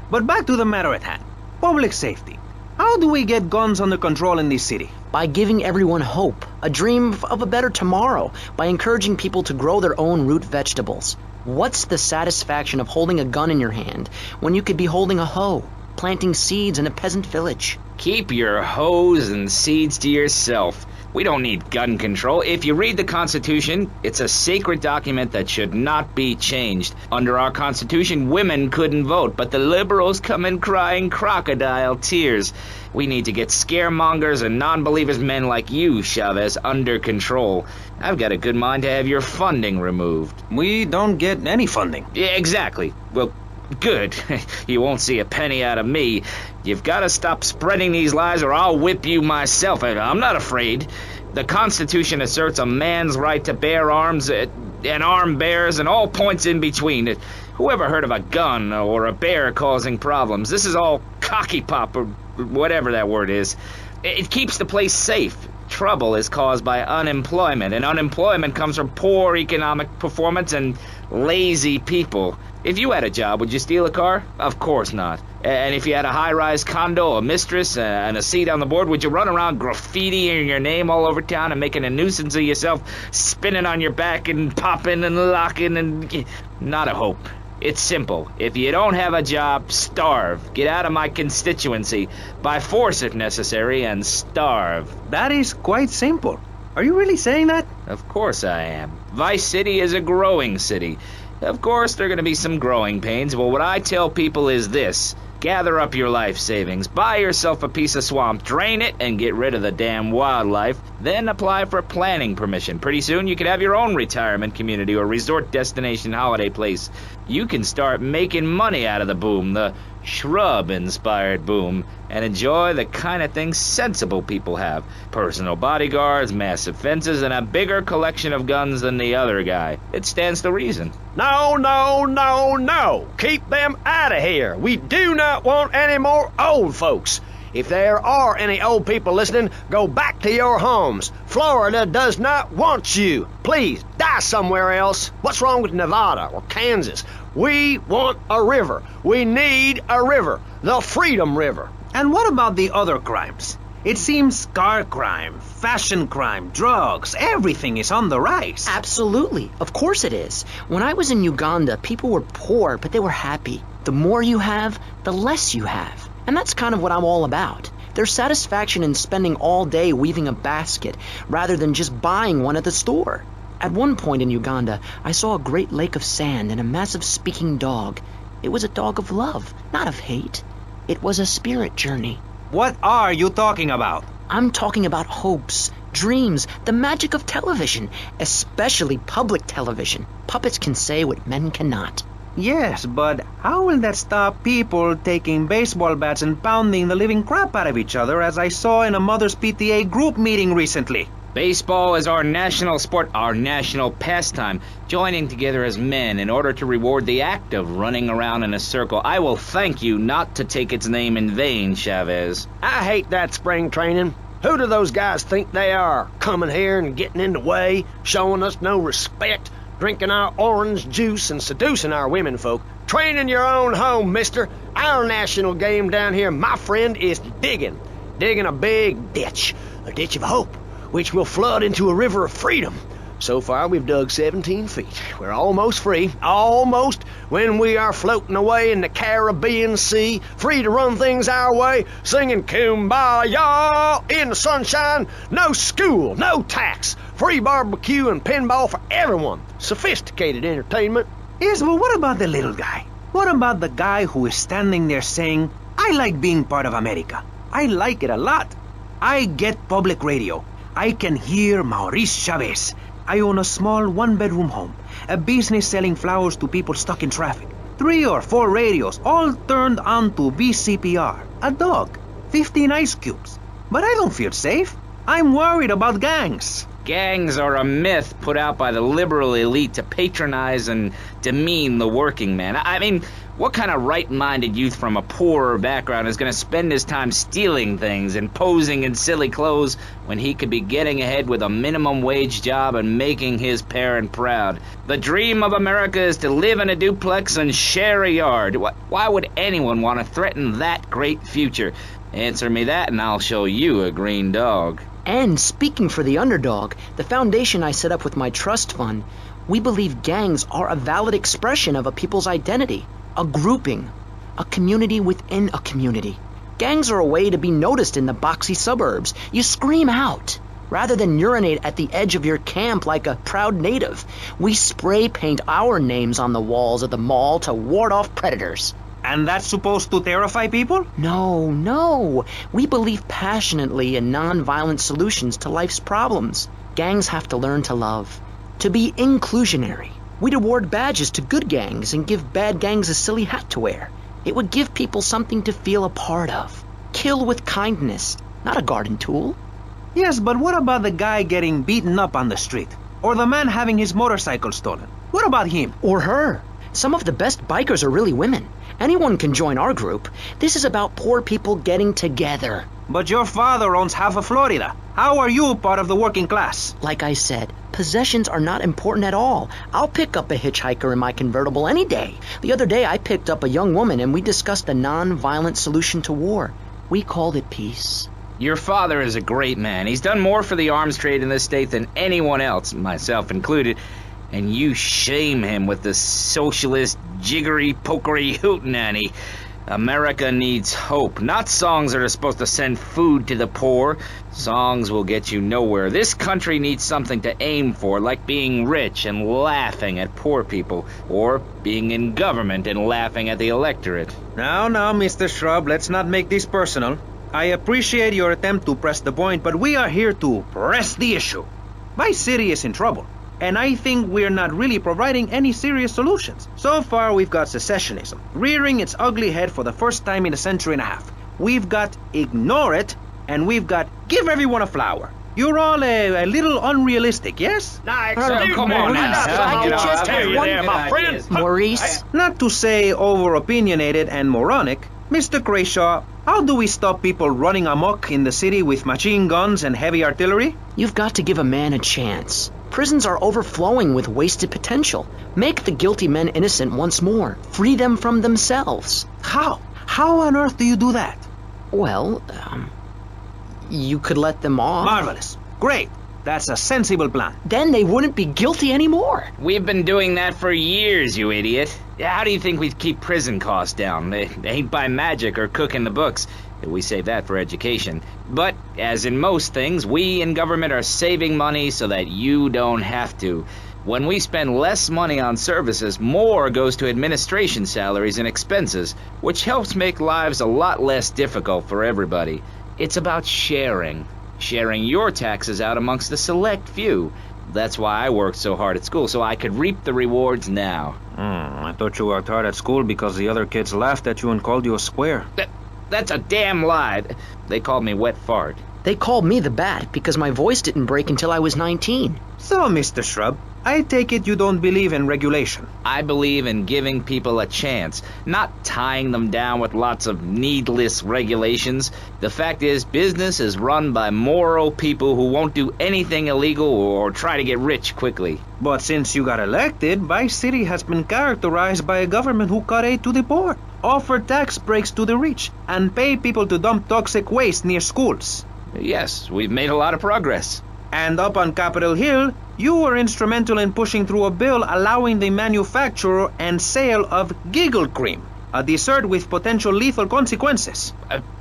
But back to the matter at hand. Public safety. How do we get guns under control in this city? By giving everyone hope, a dream of a better tomorrow, by encouraging people to grow their own root vegetables. What's the satisfaction of holding a gun in your hand when you could be holding a hoe, planting seeds in a peasant village? Keep your hoes and seeds to yourself. We don't need gun control. If you read the Constitution, it's a sacred document that should not be changed. Under our Constitution, women couldn't vote, but the liberals come in crying crocodile tears. We need to get scaremongers and non-believers men like you, Chavez, under control. I've got a good mind to have your funding removed. We don't get any funding. Yeah, exactly. Well, good. You won't see a penny out of me. You've got to stop spreading these lies or I'll whip you myself. I'm not afraid. The Constitution asserts a man's right to bear arms and armed bears and all points in between. Whoever heard of a gun or a bear causing problems? This is all cocky pop or whatever that word is. It keeps the place safe. Trouble is caused by unemployment, and unemployment comes from poor economic performance and lazy people. If you had a job, would you steal a car? Of course not. And if you had a high-rise condo, a mistress, and a seat on the board, would you run around graffitiing your name all over town and making a nuisance of yourself, spinning on your back and popping and locking and... Not a hope. It's simple. If you don't have a job, starve. Get out of my constituency. By force if necessary, and starve. That is quite simple. Are you really saying that? Of course I am. Vice City is a growing city. Of course, there are going to be some growing pains, but what I tell people is this. Gather up your life savings, buy yourself a piece of swamp, drain it, and get rid of the damn wildlife. Then apply for planning permission. Pretty soon you could have your own retirement community or resort destination holiday place. You can start making money out of the boom, the shrub-inspired boom, and enjoy the kind of things sensible people have. Personal bodyguards, massive fences, and a bigger collection of guns than the other guy. It stands to reason. No, no, no, no. Keep them out of here. We do not want any more old folks. If there are any old people listening, go back to your homes. Florida does not want you. Please, die somewhere else. What's wrong with Nevada or Kansas? We want a river. We need a river. The Freedom River. And what about the other crimes? It seems car crime, fashion crime, drugs, everything is on the rise. Absolutely. Of course it is. When I was in Uganda, people were poor, but they were happy. The more you have, the less you have. And that's kind of what I'm all about. There's satisfaction in spending all day weaving a basket rather than just buying one at the store. At one point in Uganda, I saw a great lake of sand and a massive speaking dog. It was a dog of love, not of hate. It was a spirit journey. What are you talking about? I'm talking about hopes, dreams, the magic of television, especially public television. Puppets can say what men cannot. Yes, but how will that stop people taking baseball bats and pounding the living crap out of each other, as I saw in a Mother's PTA group meeting recently? Baseball is our national sport, our national pastime, joining together as men in order to reward the act of running around in a circle. I will thank you not to take its name in vain, Chavez. I hate that spring training. Who do those guys think they are? Coming here and getting in the way, showing us no respect, drinking our orange juice and seducing our women folk. Training your own home, mister. Our national game down here, my friend, is digging. Digging a big ditch. A ditch of hope, which will flood into a river of freedom. So far, we've dug 17 feet. We're almost free. Almost. When we are floating away in the Caribbean Sea, free to run things our way, singing Kumbaya in the sunshine. No school, no tax. Free barbecue and pinball for everyone. Sophisticated entertainment. Yes, but what about the little guy? What about the guy who is standing there saying, I like being part of America. I like it a lot. I get public radio. I can hear Maurice Chavez. I own a small one-bedroom home, a business selling flowers to people stuck in traffic. 3 or 4 radios, all turned on to VCPR. A dog, 15 ice cubes. But I don't feel safe. I'm worried about gangs. Gangs are a myth put out by the liberal elite to patronize and demean the working man. I mean, what kind of right-minded youth from a poorer background is going to spend his time stealing things and posing in silly clothes when he could be getting ahead with a minimum wage job and making his parent proud? The dream of America is to live in a duplex and share a yard. Why would anyone want to threaten that great future? Answer me that and I'll show you a green dog. And speaking for the underdog, the foundation I set up with my trust fund, we believe gangs are a valid expression of a people's identity, a grouping, a community within a community. Gangs are a way to be noticed in the boxy suburbs. You scream out. Rather than urinate at the edge of your camp like a proud native, we spray paint our names on the walls of the mall to ward off predators. And that's supposed to terrify people? No. We believe passionately in non-violent solutions to life's problems. Gangs have to learn to love, to be inclusionary. We'd award badges to good gangs and give bad gangs a silly hat to wear. It would give people something to feel a part of. Kill with kindness, not a garden tool. Yes, but what about the guy getting beaten up on the street? Or the man having his motorcycle stolen? What about him? Or her. Some of the best bikers are really women. Anyone can join our group. This is about poor people getting together. But your father owns half of Florida. How are you part of the working class? Like I said, possessions are not important at all. I'll pick up a hitchhiker in my convertible any day. The other day I picked up a young woman and we discussed a non-violent solution to war. We called it peace. Your father is a great man. He's done more for the arms trade in this state than anyone else, myself included. And you shame him with the socialist, jiggery-pokery hootenanny. America needs hope, not songs that are supposed to send food to the poor. Songs will get you nowhere. This country needs something to aim for, like being rich and laughing at poor people, or being in government and laughing at the electorate. Now, Mr. Shrub, let's not make this personal. I appreciate your attempt to press the point, but we are here to press the issue. My city is in trouble. And I think we're not really providing any serious solutions. So far, we've got secessionism, rearing its ugly head for the first time in a century and a half. We've got ignore it, and we've got give everyone a flower. You're all a little unrealistic, yes? Come on now. Maurice? Not to say over-opinionated and moronic, Mr. Crashaw, how do we stop people running amok in the city with machine guns and heavy artillery? You've got to give a man a chance. Prisons are overflowing with wasted potential. Make the guilty men innocent once more. Free them from themselves. How? How on earth do you do that? Well, you could let them off. Marvelous. Great. That's a sensible plan. Then they wouldn't be guilty anymore. We've been doing that for years, you idiot. How do you think we keep prison costs down? They ain't by magic or cooking the books. We save that for education. But, as in most things, we in government are saving money so that you don't have to. When we spend less money on services, more goes to administration salaries and expenses, which helps make lives a lot less difficult for everybody. It's about sharing. Sharing your taxes out amongst the select few. That's why I worked so hard at school, so I could reap the rewards now. I thought you worked hard at school because the other kids laughed at you and called you a square. That's a damn lie. They called me Wet Fart. They called me the Bat because my voice didn't break until I was 19. So, Mr. Shrub, I take it you don't believe in regulation. I believe in giving people a chance, not tying them down with lots of needless regulations. The fact is, business is run by moral people who won't do anything illegal or try to get rich quickly. But since you got elected, my city has been characterized by a government who cut aid to the poor, offer tax breaks to the rich, and pay people to dump toxic waste near schools. Yes, we've made a lot of progress. And up on Capitol Hill, you were instrumental in pushing through a bill allowing the manufacture and sale of giggle cream, a dessert with potential lethal consequences.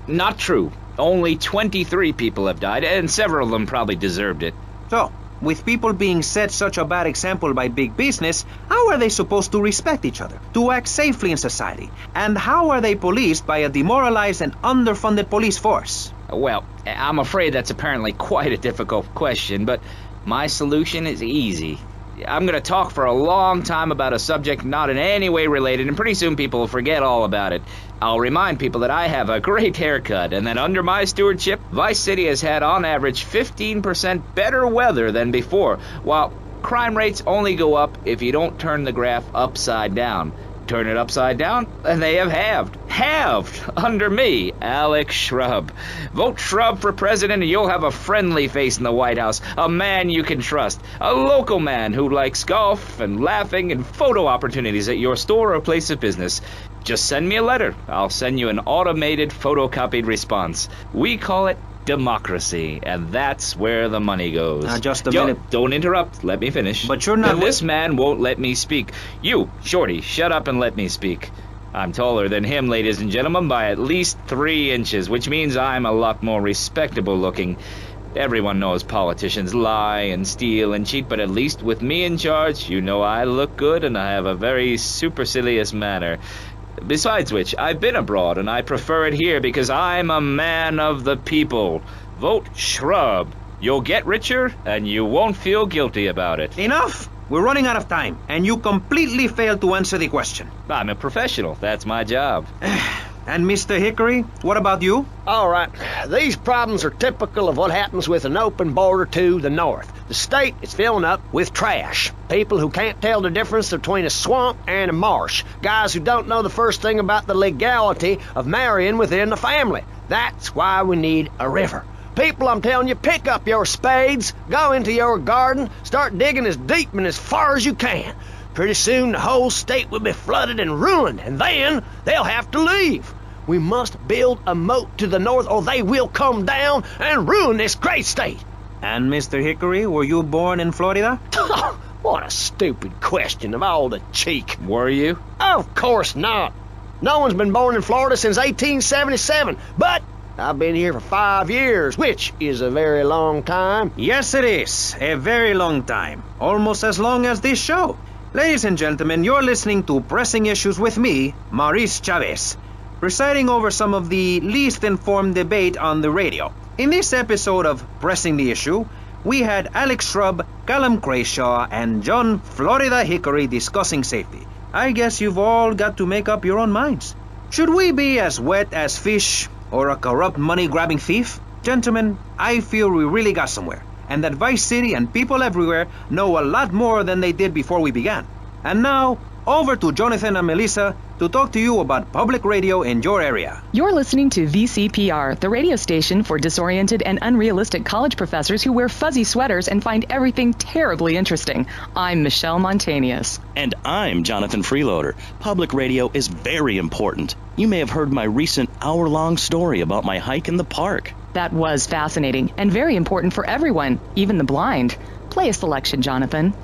Not true. Only 23 people have died, and several of them probably deserved it. So, with people being set such a bad example by big business, how are they supposed to respect each other, to act safely in society? And how are they policed by a demoralized and underfunded police force? Well, I'm afraid that's apparently quite a difficult question, but my solution is easy. I'm going to talk for a long time about a subject not in any way related, and pretty soon people will forget all about it. I'll remind people that I have a great haircut, and that under my stewardship, Vice City has had on average 15% better weather than before, while crime rates only go up if you don't turn the graph upside down. Turn it upside down, and they have halved. Halved! Under me, Alex Shrub. Vote Shrub for president and you'll have a friendly face in the White House. A man you can trust. A local man who likes golf and laughing and photo opportunities at your store or place of business. Just send me a letter. I'll send you an automated photocopied response. We call it democracy, and that's where the money goes. Now, just a minute. Don't interrupt. Let me finish. But you're not... This man won't let me speak. You, Shorty, shut up and let me speak. I'm taller than him, ladies and gentlemen, by at least 3 inches, which means I'm a lot more respectable looking. Everyone knows politicians lie and steal and cheat, but at least with me in charge, you know I look good and I have a very supercilious manner. Besides which, I've been abroad, and I prefer it here because I'm a man of the people. Vote Shrub. You'll get richer, and you won't feel guilty about it. Enough! We're running out of time, and you completely failed to answer the question. I'm a professional. That's my job. And Mr. Hickory, what about you? All right, these problems are typical of what happens with an open border to the north. The state is filling up with trash. People who can't tell the difference between a swamp and a marsh. Guys who don't know the first thing about the legality of marrying within the family. That's why we need a river. People, I'm telling you, pick up your spades, go into your garden, start digging as deep and as far as you can. Pretty soon the whole state will be flooded and ruined, and then they'll have to leave. We must build a moat to the north or they will come down and ruin this great state. And Mr. Hickory, were you born in Florida? What a stupid question of all the cheek. Were you? Of course not. No one's been born in Florida since 1877, but I've been here for 5 years, which is a very long time. Yes, it is. A very long time. Almost as long as this show. Ladies and gentlemen, you're listening to Pressing Issues with me, Maurice Chavez, presiding over some of the least informed debate on the radio. In this episode of Pressing the Issue, we had Alex Shrub, Callum Crayshaw, and John Florida Hickory discussing safety. I guess you've all got to make up your own minds. Should we be as wet as fish or a corrupt money-grabbing thief? Gentlemen, I feel we really got somewhere, and that Vice City and people everywhere know a lot more than they did before we began. And now, over to Jonathan and Melissa to talk to you about public radio in your area. You're listening to VCPR, the radio station for disoriented and unrealistic college professors who wear fuzzy sweaters and find everything terribly interesting. I'm Michelle Montanius. And I'm Jonathan Freeloader. Public radio is very important. You may have heard my recent hour-long story about my hike in the park. That was fascinating and very important for everyone, even the blind. Play a selection, Jonathan.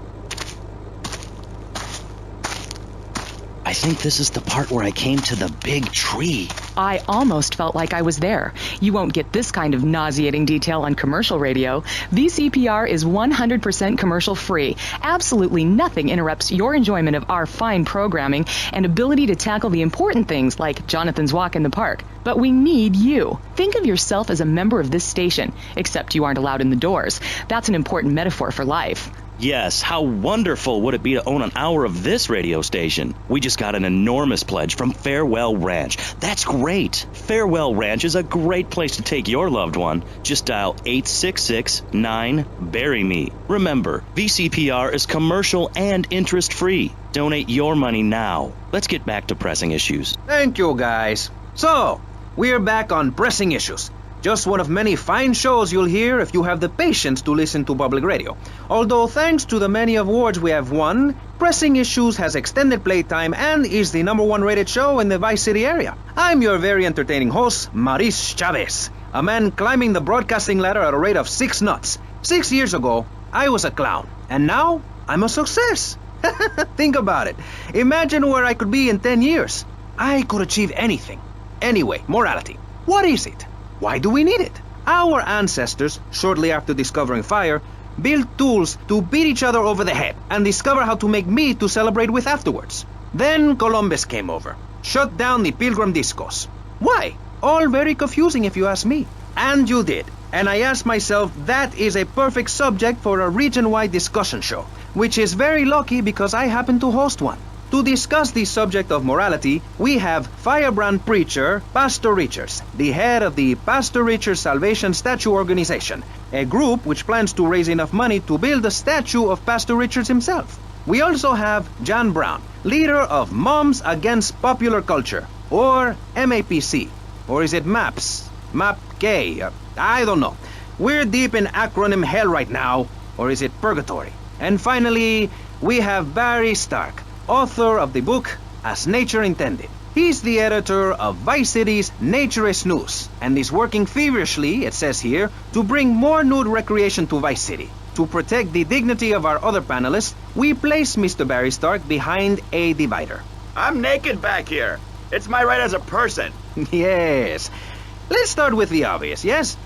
I think this is the part where I came to the big tree. I almost felt like I was there. You won't get this kind of nauseating detail on commercial radio. VCPR is 100% commercial free. Absolutely nothing interrupts your enjoyment of our fine programming and ability to tackle the important things like Jonathan's walk in the park. But we need you. Think of yourself as a member of this station, except you aren't allowed in the doors. That's an important metaphor for life. Yes, how wonderful would it be to own an hour of this radio station? We just got an enormous pledge from Farewell Ranch. That's great. Farewell Ranch is a great place to take your loved one. Just dial 866-9-BURY-ME. Remember, VCPR is commercial and interest-free. Donate your money now. Let's get back to pressing issues. Thank you, guys. So, we're back on Pressing Issues. Just one of many fine shows you'll hear if you have the patience to listen to public radio. Although thanks to the many awards we have won, Pressing Issues has extended playtime and is the #1 rated show in the Vice City area. I'm your very entertaining host, Maurice Chavez, a man climbing the broadcasting ladder at a rate of 6 knots. 6 years ago, I was a clown, and now I'm a success. Think about it. Imagine where I could be in 10 years. I could achieve anything. Anyway, morality. What is it? Why do we need it? Our ancestors, shortly after discovering fire, built tools to beat each other over the head and discover how to make meat to celebrate with afterwards. Then Columbus came over, shut down the Pilgrim discos. Why? All very confusing if you ask me. And you did. And I asked myself, that is a perfect subject for a region-wide discussion show. which is very lucky because I happen to host one. To discuss the subject of morality, we have firebrand preacher Pastor Richards, the head of the Pastor Richards Salvation Statue Organization, a group which plans to raise enough money to build a statue of Pastor Richards himself. We also have John Brown, leader of Moms Against Popular Culture, or MAPC. Or is it MAPS? MAPK? I don't know. We're deep in acronym hell right now. Or is it purgatory? And finally, we have Barry Stark, author of the book As Nature Intended. He's the editor of Vice City's Naturist News, and is working feverishly, it says here, to bring more nude recreation to Vice City. To protect the dignity of our other panelists, we place Mr. Barry Stark behind a divider. I'm naked back here. It's my right as a person. Yes. Let's start with the obvious, yes?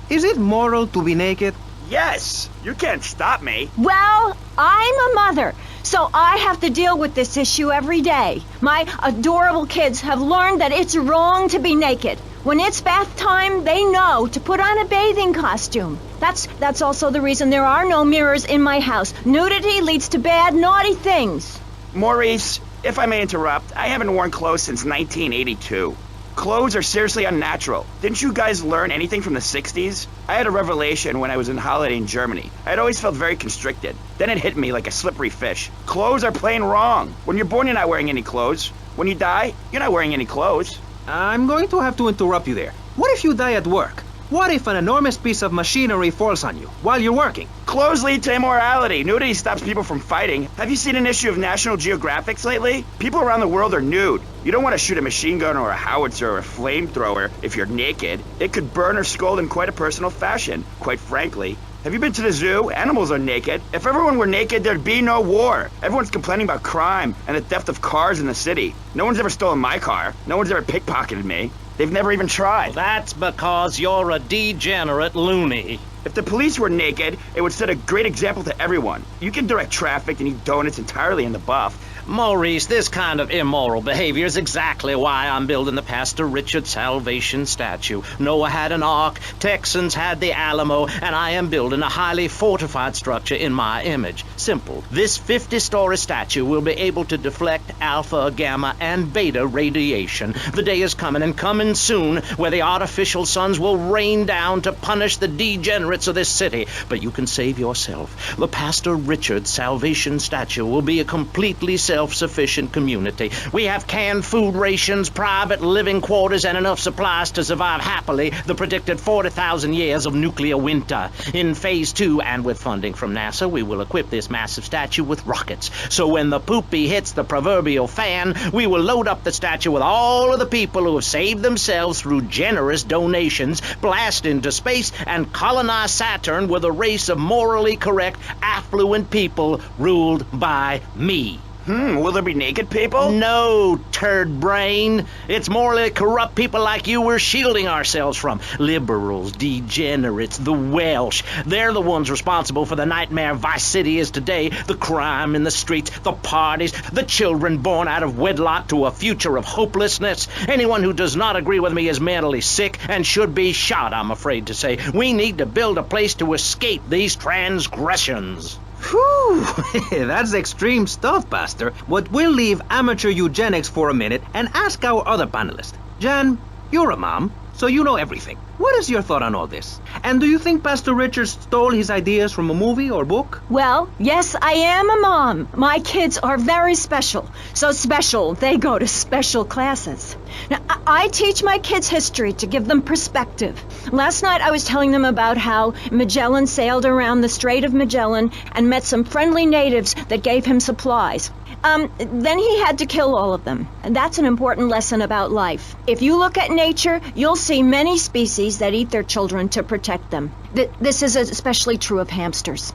Is it moral to be naked? Yes. You can't stop me. Well, I'm a mother, so I have to deal with this issue every day. My adorable kids have learned that it's wrong to be naked. When it's bath time, they know to put on a bathing costume. That's also the reason there are no mirrors in my house. Nudity leads to bad, naughty things. Maurice, if I may interrupt, I haven't worn clothes since 1982. Clothes are seriously unnatural. Didn't you guys learn anything from the 60s? I had a revelation when I was on holiday in Germany. I'd always felt very constricted. Then it hit me like a slippery fish. Clothes are plain wrong. When you're born, you're not wearing any clothes. When you die, you're not wearing any clothes. I'm going to have to interrupt you there. What if you die at work? What if an enormous piece of machinery falls on you while you're working? Clothes lead to immorality. Nudity stops people from fighting. Have you seen an issue of National Geographic lately? People around the world are nude. You don't want to shoot a machine gun or a howitzer or a flamethrower if you're naked. It could burn or scald in quite a personal fashion, quite frankly. Have you been to the zoo? Animals are naked. If everyone were naked, there'd be no war. Everyone's complaining about crime and the theft of cars in the city. No one's ever stolen my car. No one's ever pickpocketed me. They've never even tried. Well, that's because you're a degenerate loony. If the police were naked, it would set a great example to everyone. You can direct traffic and eat donuts entirely in the buff. Maurice, this kind of immoral behavior is exactly why I'm building the Pastor Richard Salvation statue. Noah had an ark, Texans had the Alamo, and I am building a highly fortified structure in my image. Simple. This 50-story statue will be able to deflect alpha, gamma, and beta radiation. The day is coming, and coming soon, where the artificial suns will rain down to punish the degenerates of this city. But you can save yourself. The Pastor Richard Salvation statue will be a completely self-sufficient community. We have canned food rations, private living quarters, and enough supplies to survive happily the predicted 40,000 years of nuclear winter. In Phase 2, and with funding from NASA, we will equip this massive statue with rockets. So when the poopy hits the proverbial fan, we will load up the statue with all of the people who have saved themselves through generous donations, blast into space, and colonize Saturn with a race of morally correct, affluent people ruled by me. Will there be naked people? No, turd brain. It's morally corrupt people like you we're shielding ourselves from. Liberals, degenerates, the Welsh. They're the ones responsible for the nightmare Vice City is today. The crime in the streets, the parties, the children born out of wedlock to a future of hopelessness. Anyone who does not agree with me is mentally sick and should be shot, I'm afraid to say. We need to build a place to escape these transgressions. Whew, that's extreme stuff, Pastor. But we'll leave amateur eugenics for a minute and ask our other panelist. Jan, you're a mom, so you know everything. What is your thought on all this? And do you think Pastor Richard stole his ideas from a movie or book? Well, yes, I am a mom. My kids are very special. So special, they go to special classes. Now, I teach my kids history to give them perspective. Last night I was telling them about how Magellan sailed around the Strait of Magellan and met some friendly natives that gave him supplies. Then he had to kill all of them. And that's an important lesson about life. If you look at nature, you'll see many species that eat their children to protect them. This is especially true of hamsters.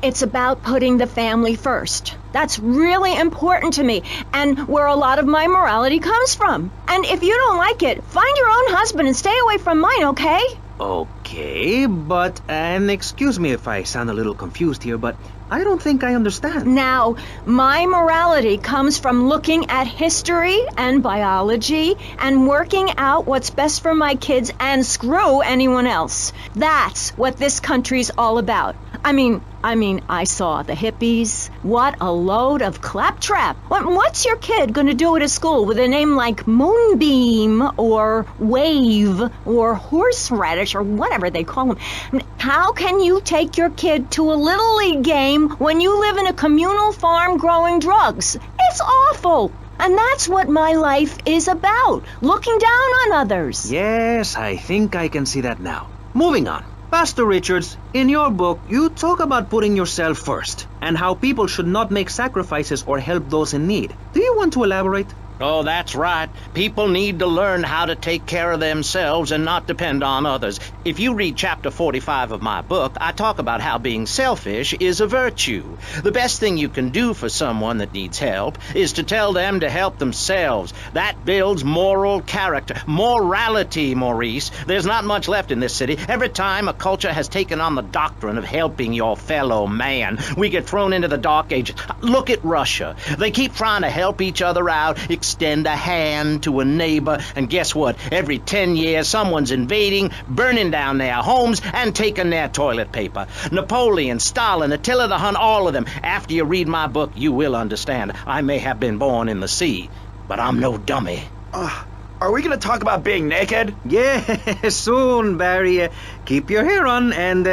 It's about putting the family first. That's really important to me, and where a lot of my morality comes from. And if you don't like it, find your own husband and stay away from mine, okay? Okay, but, and excuse me if I sound a little confused here, but I don't think I understand. Now, my morality comes from looking at history and biology and working out what's best for my kids and screw anyone else. That's what this country's all about. I mean, I mean, I saw the hippies. What a load of claptrap. What's your kid going to do at a school with a name like Moonbeam or Wave or Horseradish or whatever they call them? How can you take your kid to a Little League game when you live in a communal farm growing drugs? It's awful. And that's what my life is about, looking down on others. Yes, I think I can see that now. Moving on. Pastor Richards, in your book, you talk about putting yourself first and how people should not make sacrifices or help those in need. Do you want to elaborate? Oh, that's right. People need to learn how to take care of themselves and not depend on others. If you read chapter 45 of my book, I talk about how being selfish is a virtue. The best thing you can do for someone that needs help is to tell them to help themselves. That builds moral character. Morality, Maurice. There's not much left in this city. Every time a culture has taken on the doctrine of helping your fellow man, we get thrown into the dark ages. Look at Russia. They keep trying to help each other out, extend a hand to a neighbor, and guess what? Every 10 years, someone's invading, burning down their homes, and taking their toilet paper. Napoleon, Stalin, Attila the Hun, all of them. After you read my book, you will understand. I may have been born in the sea, but I'm no dummy. Are we going to talk about being naked? Yeah, soon, Barry. Keep your hair on and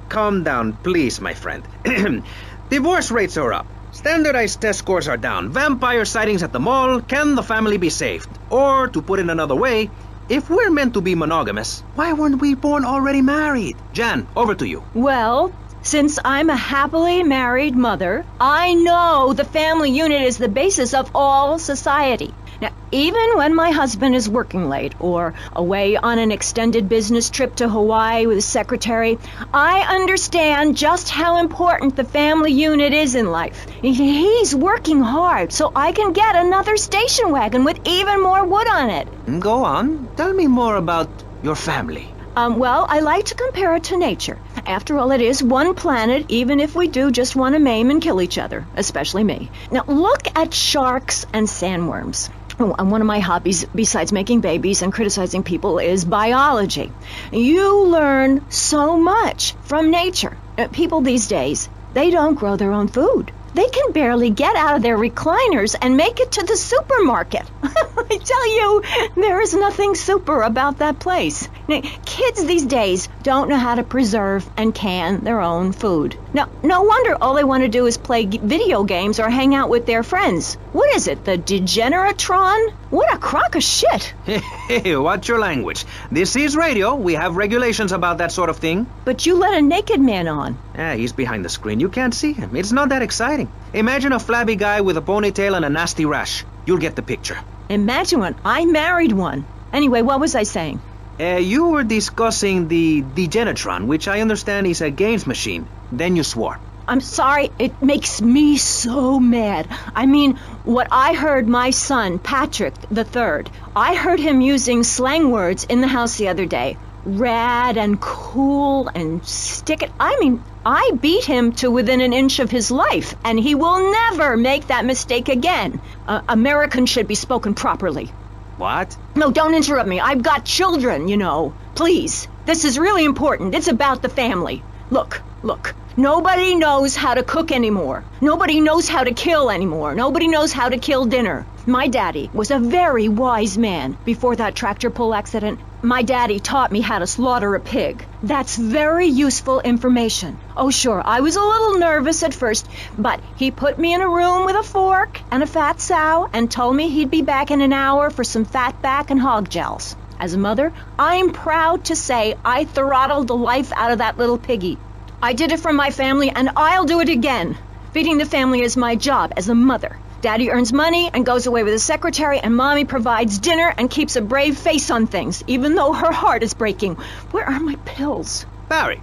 calm down, please, my friend. Divorce rates are up. Standardized test scores are down. Vampire sightings at the mall. Can the family be saved? Or, to put it another way, if we're meant to be monogamous, why weren't we born already married? Jan, over to you. Well, since I'm a happily married mother, I know the family unit is the basis of all society. Now, even when my husband is working late or away on an extended business trip to Hawaii with his secretary, I understand just how important the family unit is in life. He's working hard so I can get another station wagon with even more wood on it. Go on. Tell me more about your family. Well, I like to compare it to nature. After all, it is one planet, even if we do just want to maim and kill each other, especially me. Now, look at sharks and sandworms. And one of my hobbies, besides making babies and criticizing people, is biology. You learn so much from nature. People these days, they don't grow their own food. They can barely get out of their recliners and make it to the supermarket. I tell you, there is nothing super about that place. Now, kids these days don't know how to preserve and can their own food. Now, no wonder all they want to do is play video games or hang out with their friends. What is it, the Degeneratron? What a crock of shit. Hey, watch your language. This is radio. We have regulations about that sort of thing. But you let a naked man on. He's behind the screen. You can't see him. It's not that exciting. Imagine a flabby guy with a ponytail and a nasty rash. You'll get the picture. Imagine one. I married one. Anyway, what was I saying? You were discussing the Degenatron, which I understand is a games machine. Then you swore. I'm sorry, it makes me so mad. I mean, what I heard my son, Patrick III, I heard him using slang words in the house the other day. Rad and cool and stick it. I mean, I beat him to within an inch of his life, and he will never make that mistake again. Americans should be spoken properly. What? No, don't interrupt me. I've got children, you know. Please. This is really important. It's about the family. Look. Nobody knows how to cook anymore. Nobody knows how to kill anymore. Nobody knows how to kill dinner. My daddy was a very wise man. Before that tractor pull accident, my daddy taught me how to slaughter a pig. That's very useful information. Oh, sure, I was a little nervous at first, but he put me in a room with a fork and a fat sow and told me he'd be back in an hour for some fat back and hog gels. As a mother, I'm proud to say I throttled the life out of that little piggy. I did it for my family, and I'll do it again. Feeding the family is my job as a mother. Daddy earns money and goes away with his secretary, and Mommy provides dinner and keeps a brave face on things, even though her heart is breaking. Where are my pills? Barry,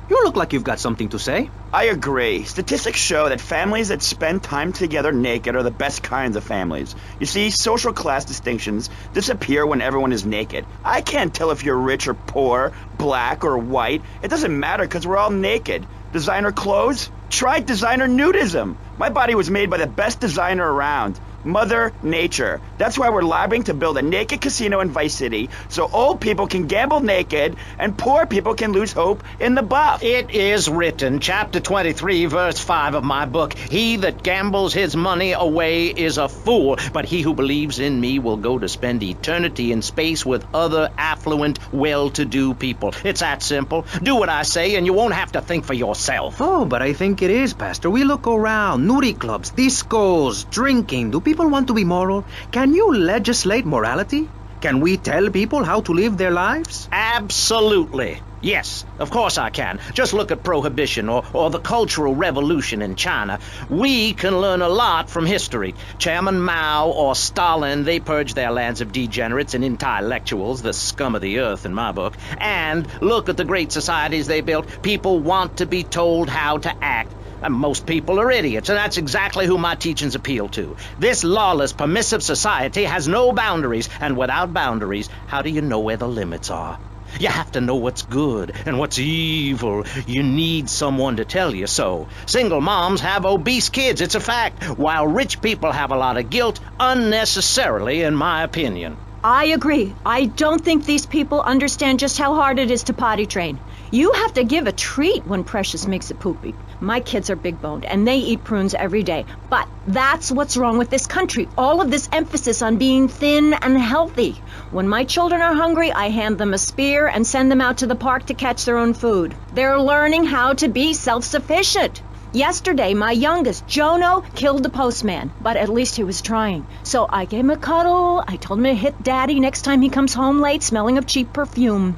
you look like you've got something to say. I agree. Statistics show that families that spend time together naked are the best kinds of families. You see, social class distinctions disappear when everyone is naked. I can't tell if you're rich or poor, black or white. It doesn't matter because we're all naked. Designer clothes? Try designer nudism. My body was made by the best designer around. Mother Nature. That's why we're lobbying to build a naked casino in Vice City so old people can gamble naked and poor people can lose hope in the buff. It is written, chapter 23, verse 5 of my book, "He that gambles his money away is a fool, but he who believes in me will go to spend eternity in space with other affluent, well-to-do people." It's that simple. Do what I say and you won't have to think for yourself. Oh, but I think it is, Pastor. We look around, nudie clubs, discos, drinking. Do people want to be moral? Can you legislate morality? Can we tell people how to live their lives? Absolutely. Yes, of course I can. Just look at Prohibition or the Cultural Revolution in China. We can learn a lot from history. Chairman Mao or Stalin, they purged their lands of degenerates and intellectuals, the scum of the earth in my book. And look at the great societies they built. People want to be told how to act. And most people are idiots, and that's exactly who my teachings appeal to. This lawless, permissive society has no boundaries, and without boundaries, how do you know where the limits are? You have to know what's good and what's evil. You need someone to tell you so. Single moms have obese kids, it's a fact, while rich people have a lot of guilt, unnecessarily, in my opinion. I agree. I don't think these people understand just how hard it is to potty train. You have to give a treat when Precious makes it poopy. My kids are big-boned, and they eat prunes every day. But that's what's wrong with this country. All of this emphasis on being thin and healthy. When my children are hungry, I hand them a spear and send them out to the park to catch their own food. They're learning how to be self-sufficient. Yesterday, my youngest, Jono, killed the postman, but at least he was trying. So I gave him a cuddle. I told him to hit Daddy next time he comes home late, smelling of cheap perfume.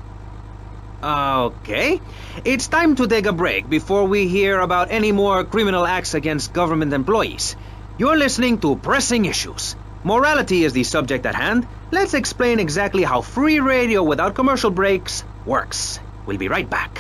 Okay. It's time to take a break before we hear about any more criminal acts against government employees. You're listening to Pressing Issues. Morality is the subject at hand. Let's explain exactly how free radio without commercial breaks works. We'll be right back.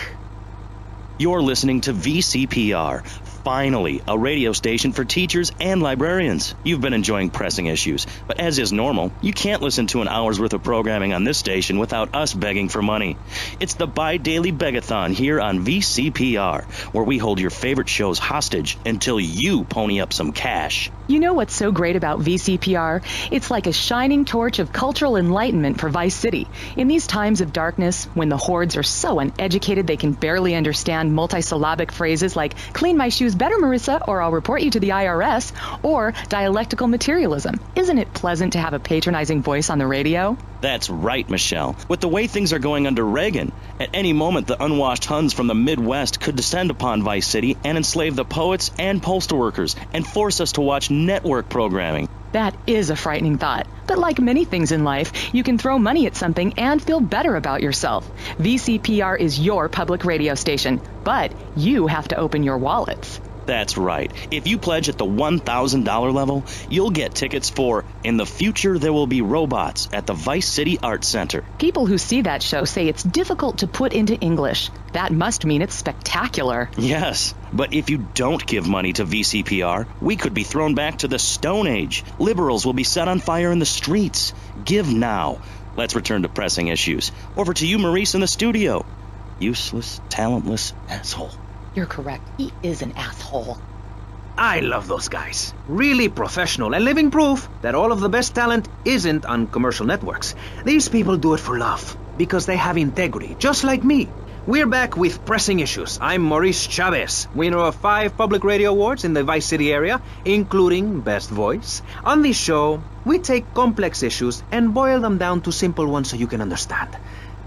You're listening to VCPR. Finally, a radio station for teachers and librarians. You've been enjoying Pressing Issues, but as is normal, you can't listen to an hour's worth of programming on this station without us begging for money. It's the bi-daily begathon here on VCPR, where we hold your favorite shows hostage until you pony up some cash. You know what's so great about VCPR? It's like a shining torch of cultural enlightenment for Vice City. In these times of darkness, when the hordes are so uneducated they can barely understand multisyllabic phrases like, "Clean my shoes better, Marissa, or I'll report you to the IRS," or dialectical materialism. Isn't it pleasant to have a patronizing voice on the radio? That's right, Michelle. With the way things are going under Reagan, at any moment the unwashed Huns from the Midwest could descend upon Vice City and enslave the poets and postal workers and force us to watch network programming. That is a frightening thought. But like many things in life, you can throw money at something and feel better about yourself. VCPR is your public radio station, but you have to open your wallets. That's right. If you pledge at the $1,000 level, you'll get tickets for In the Future There Will Be Robots at the Vice City Arts Center. People who see that show say it's difficult to put into English. That must mean it's spectacular. Yes, but if you don't give money to VCPR, we could be thrown back to the Stone Age. Liberals will be set on fire in the streets. Give now. Let's return to Pressing Issues. Over to you, Maurice, in the studio. Useless, talentless asshole. You're correct. He is an asshole. I love those guys. Really professional and living proof that all of the best talent isn't on commercial networks. These people do it for love, because they have integrity, just like me. We're back with Pressing Issues. I'm Maurice Chavez, winner of 5 public radio awards in the Vice City area, including Best Voice. On this show, we take complex issues and boil them down to simple ones so you can understand.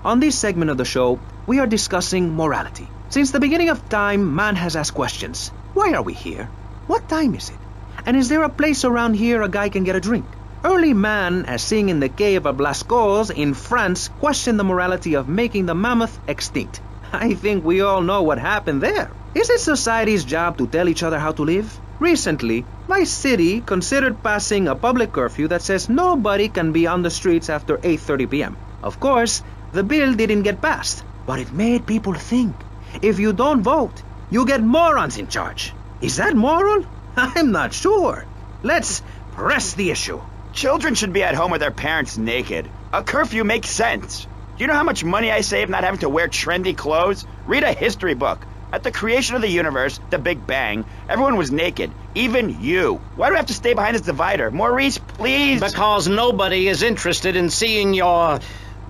On this segment of the show, we are discussing morality. Since the beginning of time, man has asked questions. Why are we here? What time is it? And is there a place around here a guy can get a drink? Early man, as seen in the cave of Lascaux in France, questioned the morality of making the mammoth extinct. I think we all know what happened there. Is it society's job to tell each other how to live? Recently, Vice City considered passing a public curfew that says nobody can be on the streets after 8:30 p.m. Of course, the bill didn't get passed, but it made people think. If you don't vote, you get morons in charge. Is that moral? I'm not sure. Let's press the issue. Children should be at home with their parents naked. A curfew makes sense. Do you know how much money I save not having to wear trendy clothes? Read a history book. At the creation of the universe, the Big Bang, everyone was naked. Even you. Why do we have to stay behind this divider? Maurice, please! Because nobody is interested in seeing your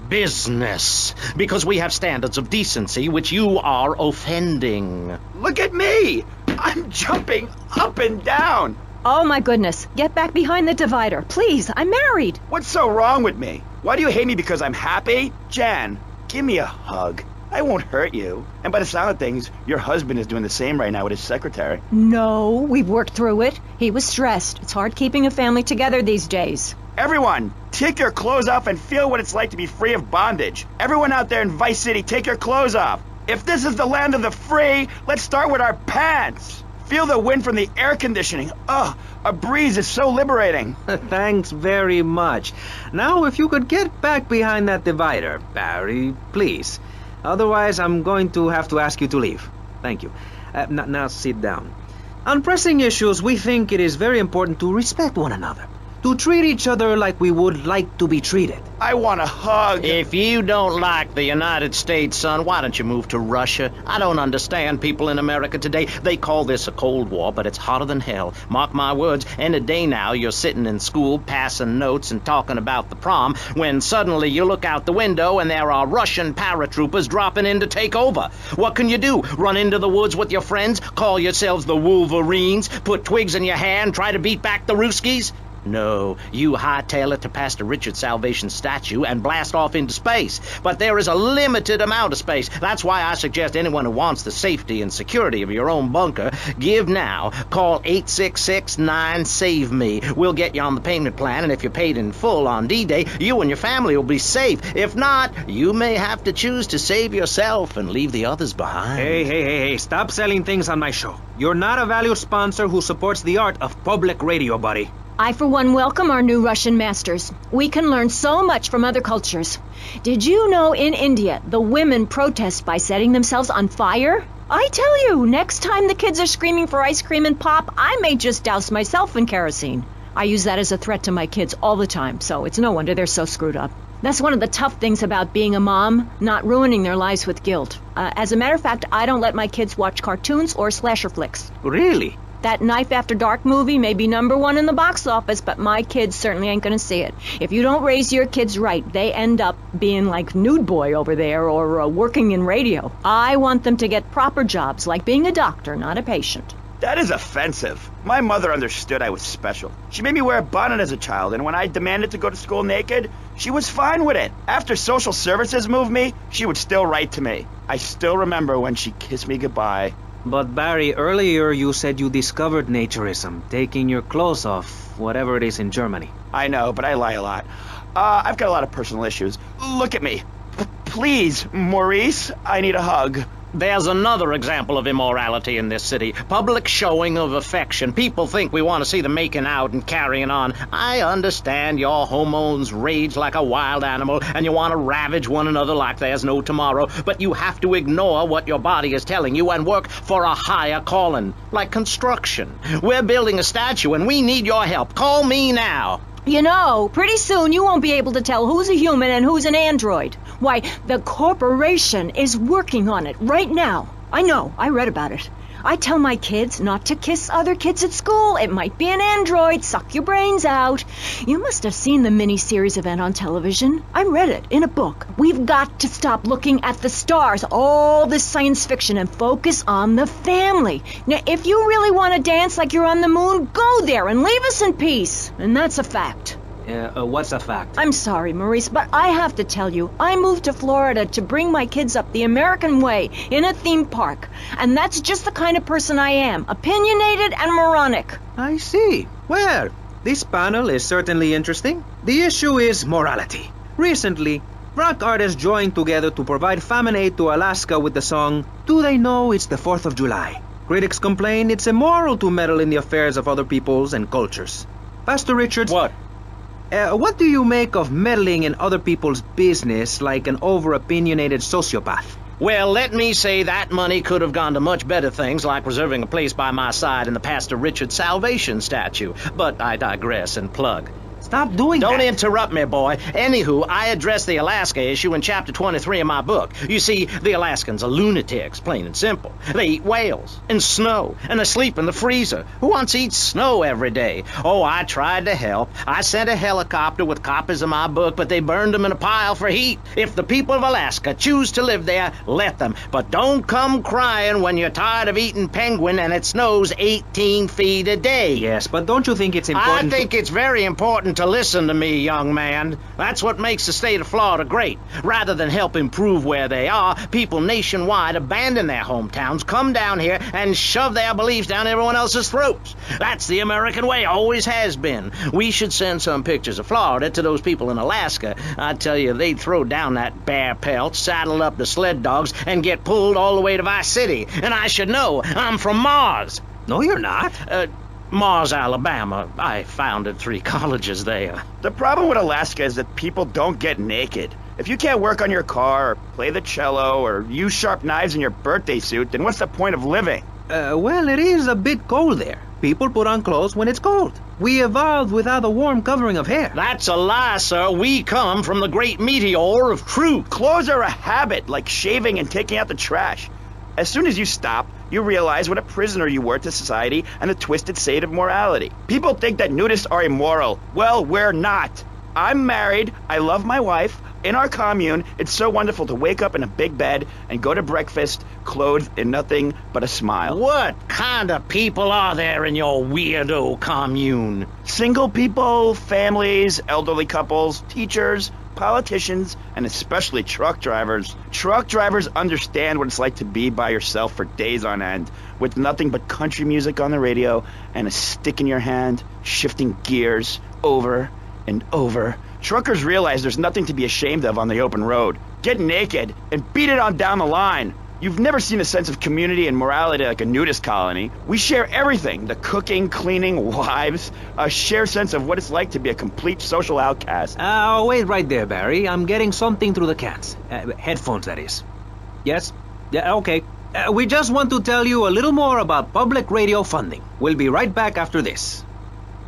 business. Because we have standards of decency which you are offending. Look at me! I'm jumping up and down! Oh, my goodness. Get back behind the divider. Please, I'm married. What's so wrong with me? Why do you hate me because I'm happy? Jan, give me a hug. I won't hurt you. And by the sound of things, your husband is doing the same right now with his secretary. No, we've worked through it. He was stressed. It's hard keeping a family together these days. Everyone, take your clothes off and feel what it's like to be free of bondage. Everyone out there in Vice City, take your clothes off. If this is the land of the free, let's start with our pants. Feel the wind from the air conditioning. Ugh, a breeze is so liberating. Thanks very much. Now, if you could get back behind that divider, Barry, please. Otherwise, I'm going to have to ask you to leave. Thank you. Now sit down. On pressing issues, we think it is very important to respect one another. To treat each other like we would like to be treated. I want a hug. If you don't like the United States, son, why don't you move to Russia? I don't understand people in America today. They call this a Cold War, but it's hotter than hell. Mark my words, any day now you're sitting in school passing notes and talking about the prom, when suddenly you look out the window and there are Russian paratroopers dropping in to take over. What can you do? Run into the woods with your friends? Call yourselves the Wolverines? Put twigs in your hair and try to beat back the Ruskies? No, you hightail it to Pastor Richard's Salvation statue and blast off into space. But there is a limited amount of space. That's why I suggest anyone who wants the safety and security of your own bunker, give now. Call 866-9-SAVE-ME. We'll get you on the payment plan, and if you're paid in full on D-Day, you and your family will be safe. If not, you may have to choose to save yourself and leave the others behind. Hey, stop selling things on my show. You're not a valued sponsor who supports the art of public radio, buddy. I, for one, welcome our new Russian masters. We can learn so much from other cultures. Did you know in India, the women protest by setting themselves on fire? I tell you, next time the kids are screaming for ice cream and pop, I may just douse myself in kerosene. I use that as a threat to my kids all the time, so it's no wonder they're so screwed up. That's one of the tough things about being a mom, not ruining their lives with guilt. As a matter of fact, I don't let my kids watch cartoons or slasher flicks. Really? That Knife After Dark movie may be #1 in the box office, but my kids certainly ain't gonna see it. If you don't raise your kids right, they end up being like Nude Boy over there or working in radio. I want them to get proper jobs, like being a doctor, not a patient. That is offensive. My mother understood I was special. She made me wear a bonnet as a child, and when I demanded to go to school naked, she was fine with it. After social services moved me, she would still write to me. I still remember when she kissed me goodbye. But Barry, earlier you said you discovered naturism, taking your clothes off, whatever it is in Germany. I know, but I lie a lot. I've got a lot of personal issues. Look at me. Please, Maurice, I need a hug. There's another example of immorality in this city. Public showing of affection. People think we want to see them making out and carrying on. I understand your hormones rage like a wild animal, and you want to ravage one another like there's no tomorrow, but you have to ignore what your body is telling you and work for a higher calling, like construction. We're building a statue, and we need your help. Call me now. You know, pretty soon you won't be able to tell who's a human and who's an android. Why, the corporation is working on it right now. I know, I read about it. I tell my kids not to kiss other kids at school. It might be an android. Suck your brains out. You must have seen the mini-series event on television. I read it in a book. We've got to stop looking at the stars, all this science fiction, and focus on the family. Now, if you really want to dance like you're on the moon, go there and leave us in peace. And that's a fact. What's a fact? I'm sorry, Maurice, but I have to tell you, I moved to Florida to bring my kids up the American way in a theme park. And that's just the kind of person I am, opinionated and moronic. I see. Well, this panel is certainly interesting. The issue is morality. Recently, rock artists joined together to provide famine aid to Alaska with the song, Do They Know It's the 4th of July? Critics complain it's immoral to meddle in the affairs of other peoples and cultures. Pastor Richards... What? What do you make of meddling in other people's business like an over-opinionated sociopath? Well, let me say that money could have gone to much better things, like reserving a place by my side in the Pastor Richard Salvation statue. But I digress and plug. Stop doing that. Don't interrupt me, boy. Anywho, I addressed the Alaska issue in chapter 23 of my book. You see, the Alaskans are lunatics, plain and simple. They eat whales and snow, and they sleep in the freezer. Who wants to eat snow every day? Oh, I tried to help. I sent a helicopter with copies of my book, but they burned them in a pile for heat. If the people of Alaska choose to live there, let them. But don't come crying when you're tired of eating penguin and it snows 18 feet a day. Yes, but don't you think it's important? I think it's very important to listen to me, young man. That's what makes the state of Florida great. Rather than help improve where they are, people nationwide abandon their hometowns, come down here, and shove their beliefs down everyone else's throats. That's the American way, always has been. We should send some pictures of Florida to those people in Alaska. I tell you, they'd throw down that bear pelt, saddle up the sled dogs, and get pulled all the way to Vice City. And I should know, I'm from Mars. No, you're not. Mars, Alabama. I founded 3 colleges there. The problem with Alaska is that people don't get naked. If you can't work on your car, or play the cello, or use sharp knives in your birthday suit, then what's the point of living? Well, it is a bit cold there. People put on clothes when it's cold. We evolved without a warm covering of hair. That's a lie, sir. We come from the great meteor of truth. Clothes are a habit, like shaving and taking out the trash. As soon as you stop, you realize what a prisoner you were to society and the twisted state of morality. People think that nudists are immoral. Well, we're not. I'm married, I love my wife. In our commune, it's so wonderful to wake up in a big bed and go to breakfast clothed in nothing but a smile. What kind of people are there in your weirdo commune? Single people, families, elderly couples, teachers, politicians, and especially truck drivers. Truck drivers understand what it's like to be by yourself for days on end, with nothing but country music on the radio and a stick in your hand, shifting gears over and over. Truckers realize there's nothing to be ashamed of on the open road. Get naked and beat it on down the line. You've never seen a sense of community and morality like a nudist colony. We share everything, the cooking, cleaning, wives, a shared sense of what it's like to be a complete social outcast. Wait right there, Barry. I'm getting something through the cans. Headphones, that is. Yes? Yeah, okay. We just want to tell you a little more about public radio funding. We'll be right back after this.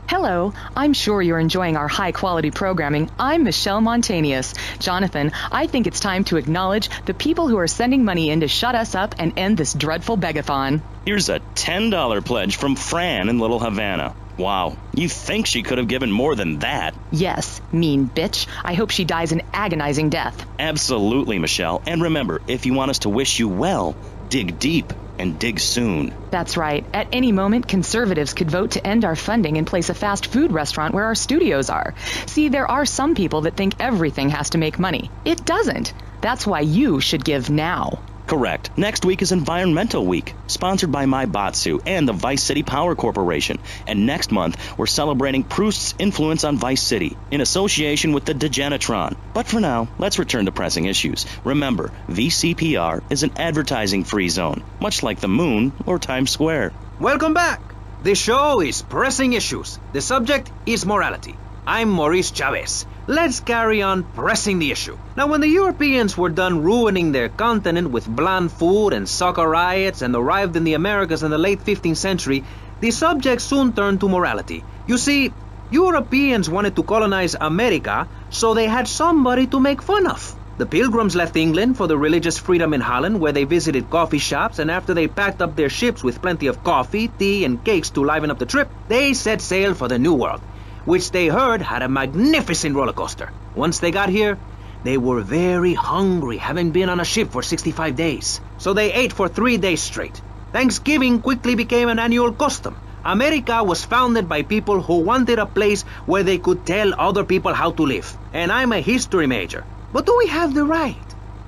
Hello, I'm sure you're enjoying our high-quality programming. I'm Michelle Montanius. Jonathan, I think it's time to acknowledge the people who are sending money in to shut us up and end this dreadful begathon. Here's a $10 pledge from Fran in Little Havana. Wow, you think she could have given more than that? Yes, mean bitch. I hope she dies an agonizing death. Absolutely, Michelle. And remember, if you want us to wish you well, dig deep and dig soon. That's right. At any moment, conservatives could vote to end our funding and place a fast food restaurant where our studios are. See, there are some people that think everything has to make money. It doesn't. That's why you should give now. Correct. Next week is Environmental Week, sponsored by My Batsu and the Vice City Power Corporation. And next month, we're celebrating Proust's influence on Vice City in association with the Degenitron. But for now, let's return to pressing issues. Remember, VCPR is an advertising-free zone, much like the moon or Times Square. Welcome back. The show is Pressing Issues. The subject is morality. I'm Maurice Chavez. Let's carry on pressing the issue. Now, when the Europeans were done ruining their continent with bland food and soccer riots and arrived in the Americas in the late 15th century, the subject soon turned to morality. You see, Europeans wanted to colonize America, so they had somebody to make fun of. The Pilgrims left England for the religious freedom in Holland, where they visited coffee shops, and after they packed up their ships with plenty of coffee, tea, and cakes to liven up the trip, they set sail for the New World, which they heard had a magnificent roller coaster. Once they got here, they were very hungry, having been on a ship for 65 days. So they ate for 3 days straight. Thanksgiving quickly became an annual custom. America was founded by people who wanted a place where they could tell other people how to live. And I'm a history major. But do we have the right?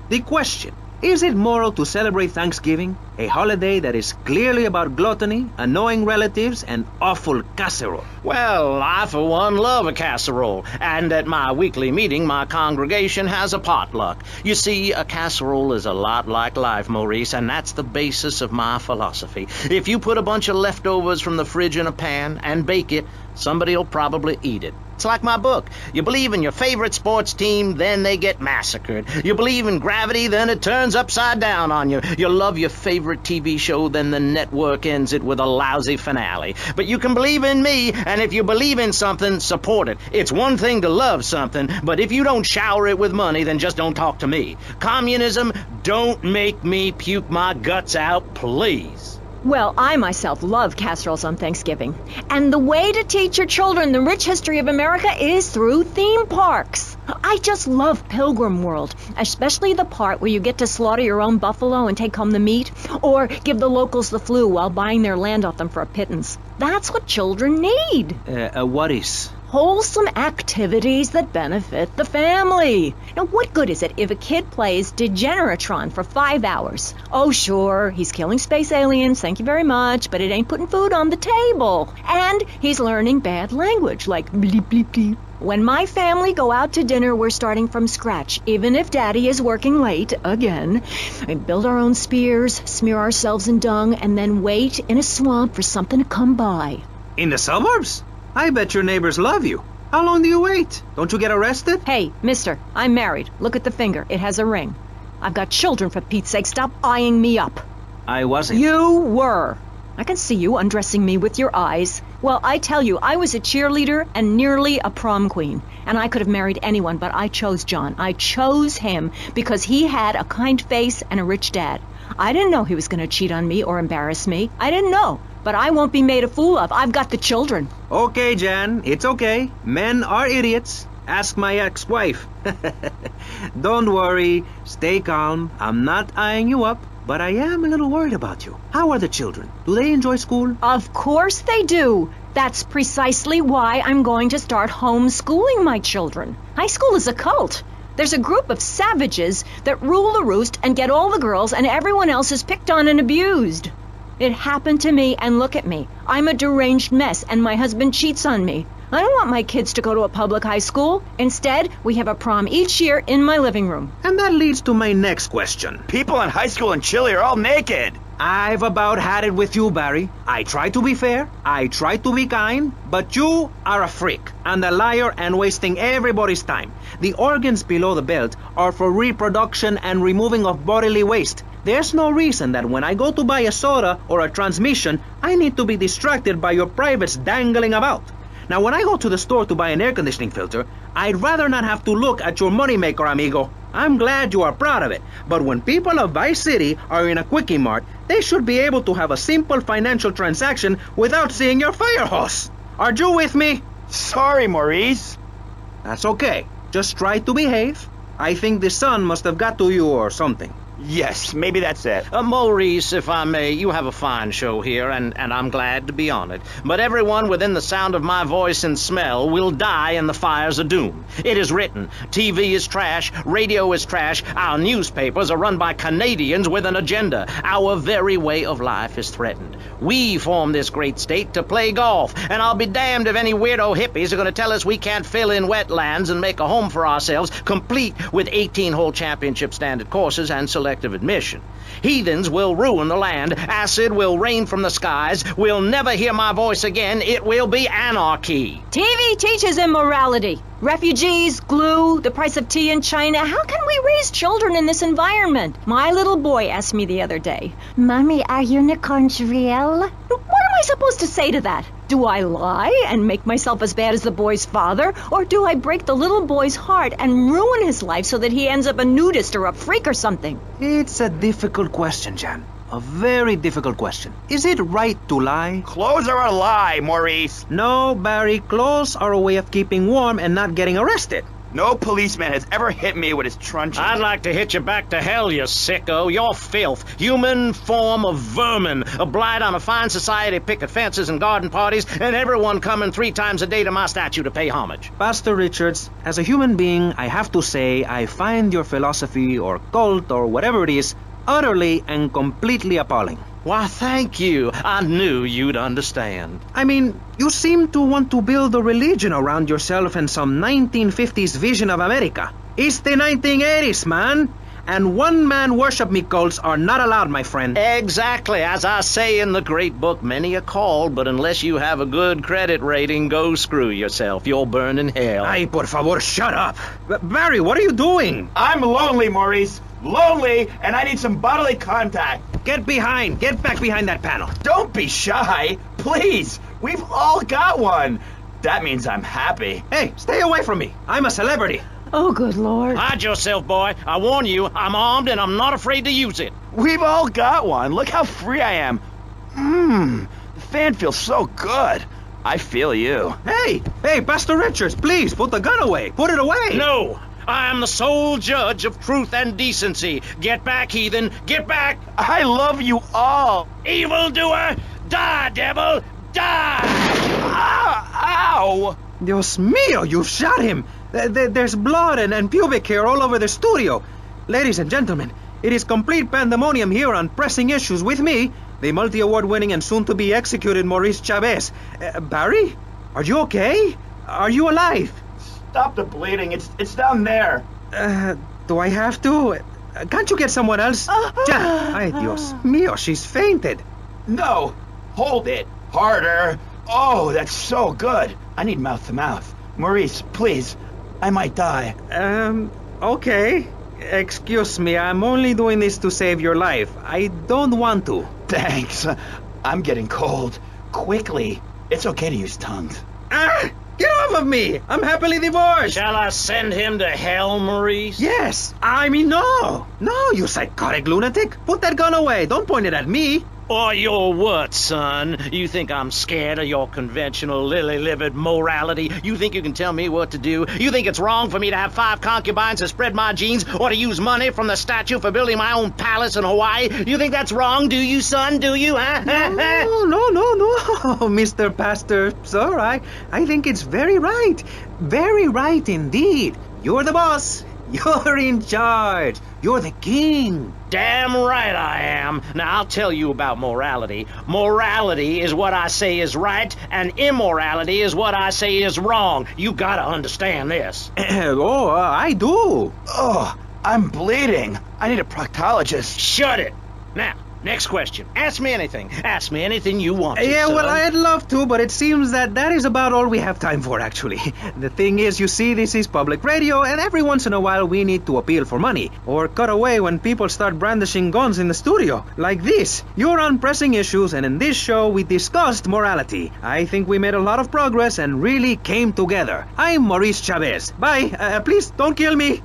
The question, is it moral to celebrate Thanksgiving, a holiday that is clearly about gluttony, annoying relatives, and awful casserole? Well, I for one love a casserole, and at my weekly meeting my congregation has a potluck. You see, a casserole is a lot like life, Maurice, and that's the basis of my philosophy. If you put a bunch of leftovers from the fridge in a pan and bake it, somebody'll probably eat it. It's like my book. You believe in your favorite sports team, then they get massacred. You believe in gravity, then it turns upside down on you. You love your favorite favorite TV show, then the network ends it with a lousy finale. But you can believe in me, and if you believe in something, support it. It's one thing to love something, but if you don't shower it with money, then just don't talk to me. Communism, don't make me puke my guts out, please. Well, I myself love casseroles on Thanksgiving. And the way to teach your children the rich history of America is through theme parks. I just love Pilgrim World, especially the part where you get to slaughter your own buffalo and take home the meat, or give the locals the flu while buying their land off them for a pittance. That's what children need. What is? Wholesome activities that benefit the family. Now, what good is it if a kid plays Degeneratron for 5 hours? Oh, sure, he's killing space aliens, thank you very much, but it ain't putting food on the table. And he's learning bad language, like bleep, bleep, bleep. When my family go out to dinner, we're starting from scratch, even if Daddy is working late, again. We build our own spears, smear ourselves in dung, and then wait in a swamp for something to come by. In the suburbs? I bet your neighbors love you. How long do you wait? Don't you get arrested? Hey, mister, I'm married. Look at the finger. It has a ring. I've got children, for Pete's sake. Stop eyeing me up. I wasn't. You were. I can see you undressing me with your eyes. Well, I tell you, I was a cheerleader and nearly a prom queen. And I could have married anyone, but I chose John. I chose him because he had a kind face and a rich dad. I didn't know he was going to cheat on me or embarrass me. I didn't know. But I won't be made a fool of. I've got the children. Okay, Jan, it's okay. Men are idiots. Ask my ex-wife. Don't worry. Stay calm. I'm not eyeing you up, but I am a little worried about you. How are the children? Do they enjoy school? Of course they do. That's precisely why I'm going to start homeschooling my children. High school is a cult. There's a group of savages that rule the roost and get all the girls, and everyone else is picked on and abused. It happened to me, and look at me. I'm a deranged mess, and my husband cheats on me. I don't want my kids to go to a public high school. Instead, we have a prom each year in my living room. And that leads to my next question. People in high school in Chile are all naked. I've about had it with you, Barry. I try to be fair, I try to be kind, but you are a freak and a liar and wasting everybody's time. The organs below the belt are for reproduction and removing of bodily waste. There's no reason that when I go to buy a soda or a transmission, I need to be distracted by your privates dangling about. Now, when I go to the store to buy an air conditioning filter, I'd rather not have to look at your moneymaker, amigo. I'm glad you are proud of it, but when people of Vice City are in a Quickie Mart, they should be able to have a simple financial transaction without seeing your fire hose. Are you with me? Sorry, Maurice. That's okay. Just try to behave. I think the sun must have got to you or something. Yes, maybe that's it. Maurice, if I may, you have a fine show here, and I'm glad to be on it. But everyone within the sound of my voice and smell will die in the fires of doom. It is written. TV is trash. Radio is trash. Our newspapers are run by Canadians with an agenda. Our very way of life is threatened. We formed this great state to play golf, and I'll be damned if any weirdo hippies are going to tell us we can't fill in wetlands and make a home for ourselves, complete with 18-hole championship standard courses and selective admission. Heathens will ruin the land. Acid will rain from the skies. We'll never hear my voice again. It will be anarchy. TV teaches immorality. Refugees, glue, the price of tea in China. How can we raise children in this environment? My little boy asked me the other day, Mommy, are unicorns real? What am I supposed to say to that? Do I lie and make myself as bad as the boy's father? Or do I break the little boy's heart and ruin his life so that he ends up a nudist or a freak or something? It's a difficult question, Jan. A very difficult question. Is it right to lie? Clothes are a lie, Maurice. No, Barry, clothes are a way of keeping warm and not getting arrested. No policeman has ever hit me with his truncheon. I'd like to hit you back to hell, you sicko. You're filth. Human form of vermin. A blight on a fine society, picket fences and garden parties, and everyone coming 3 times a day to my statue to pay homage. Pastor Richards, as a human being, I have to say I find your philosophy or cult or whatever it is utterly and completely appalling. Why, thank you. I knew you'd understand. I mean, you seem to want to build a religion around yourself and some 1950s vision of America. It's the 1980s, man. And one-man worship me cults are not allowed, my friend. Exactly. As I say in the great book, many are called, but unless you have a good credit rating, go screw yourself. You'll burn in hell. Ay, por favor, shut up. Barry, what are you doing? I'm lonely, Maurice. lonely, and I need some bodily contact. Get back behind that panel. Don't be shy, please. We've all got one. That means I'm happy. Hey, stay away from me. I'm a celebrity. Oh, good Lord. Hide yourself, boy. I warn you, I'm armed and I'm not afraid to use it. We've all got one. Look how free I am. The fan feels so good. I feel you. Hey, Pastor Richards, please, put the gun away. Put it away. No, I am the sole judge of truth and decency. Get back, heathen, get back. I love you all. Evildoer, die, devil, die! Ow! Dios mío, you shot him. There's blood and pubic hair all over the studio. Ladies and gentlemen, it is complete pandemonium here on Pressing Issues with me, the multi-award winning and soon-to-be executed Maurice Chavez. Barry? Are you okay? Are you alive? Stop the bleeding. It's down there. Do I have to? Can't you get someone else? Ay, Dios mío, she's fainted. No. Hold it. Harder. Oh, that's so good. I need mouth-to-mouth. Maurice, please. I might die. Okay. Excuse me, I'm only doing this to save your life. I don't want to. Thanks. I'm getting cold. Quickly. It's okay to use tongues. Get off of me! I'm happily divorced! Shall I send him to hell, Maurice? Yes! I mean, no! No, you psychotic lunatic! Put that gun away! Don't point it at me! Or your what, son? You think I'm scared of your conventional lily-livered morality? You think you can tell me what to do? You think it's wrong for me to have 5 concubines to spread my genes or to use money from the statue for building my own palace in Hawaii? You think that's wrong, do you, son? Do you, huh? No, Mr. Pastor, sir. I think it's very right. Very right indeed. You're the boss. You're in charge. You're the king. Damn right I am. Now, I'll tell you about morality. Morality is what I say is right, and immorality is what I say is wrong. You gotta understand this. I do. Oh, I'm bleeding. I need a proctologist. Shut it. Now, next question. Ask me anything. Ask me anything you want to, Yeah, son. well, I'd love to, but it seems that is about all we have time for, actually. The thing is, you see, this is public radio, and every once in a while we need to appeal for money, or cut away when people start brandishing guns in the studio. Like this. You're on Pressing Issues, and in this show we discussed morality. I think we made a lot of progress and really came together. I'm Maurice Chavez. Bye. Please, don't kill me.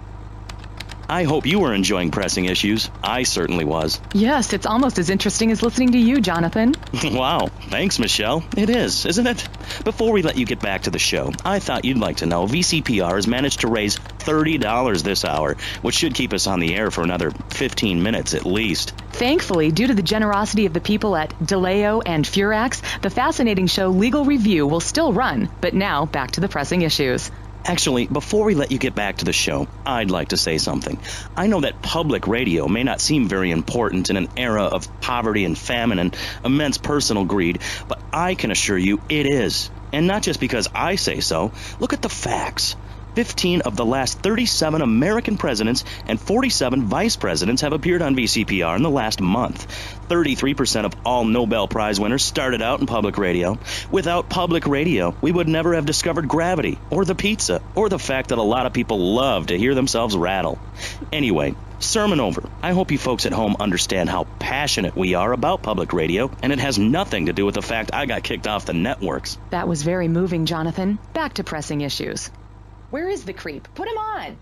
I hope you were enjoying Pressing Issues. I certainly was. Yes, it's almost as interesting as listening to you, Jonathan. Wow. Thanks, Michelle. It is, isn't it? Before we let you get back to the show, I thought you'd like to know VCPR has managed to raise $30 this hour, which should keep us on the air for another 15 minutes at least. Thankfully, due to the generosity of the people at DeLeo and Furax, the fascinating show Legal Review will still run. But now, back to the Pressing Issues. Actually, before we let you get back to the show, I'd like to say something. I know that public radio may not seem very important in an era of poverty and famine and immense personal greed, but I can assure you it is. And not just because I say so. Look at the facts. 15 of the last 37 American presidents and 47 vice presidents have appeared on VCPR in the last month. 33% of all Nobel Prize winners started out in public radio. Without public radio, we would never have discovered gravity, or the pizza, or the fact that a lot of people love to hear themselves rattle. Anyway, sermon over. I hope you folks at home understand how passionate we are about public radio, and it has nothing to do with the fact I got kicked off the networks. That was very moving, Jonathan. Back to Pressing Issues. Where is the creep? Put him on!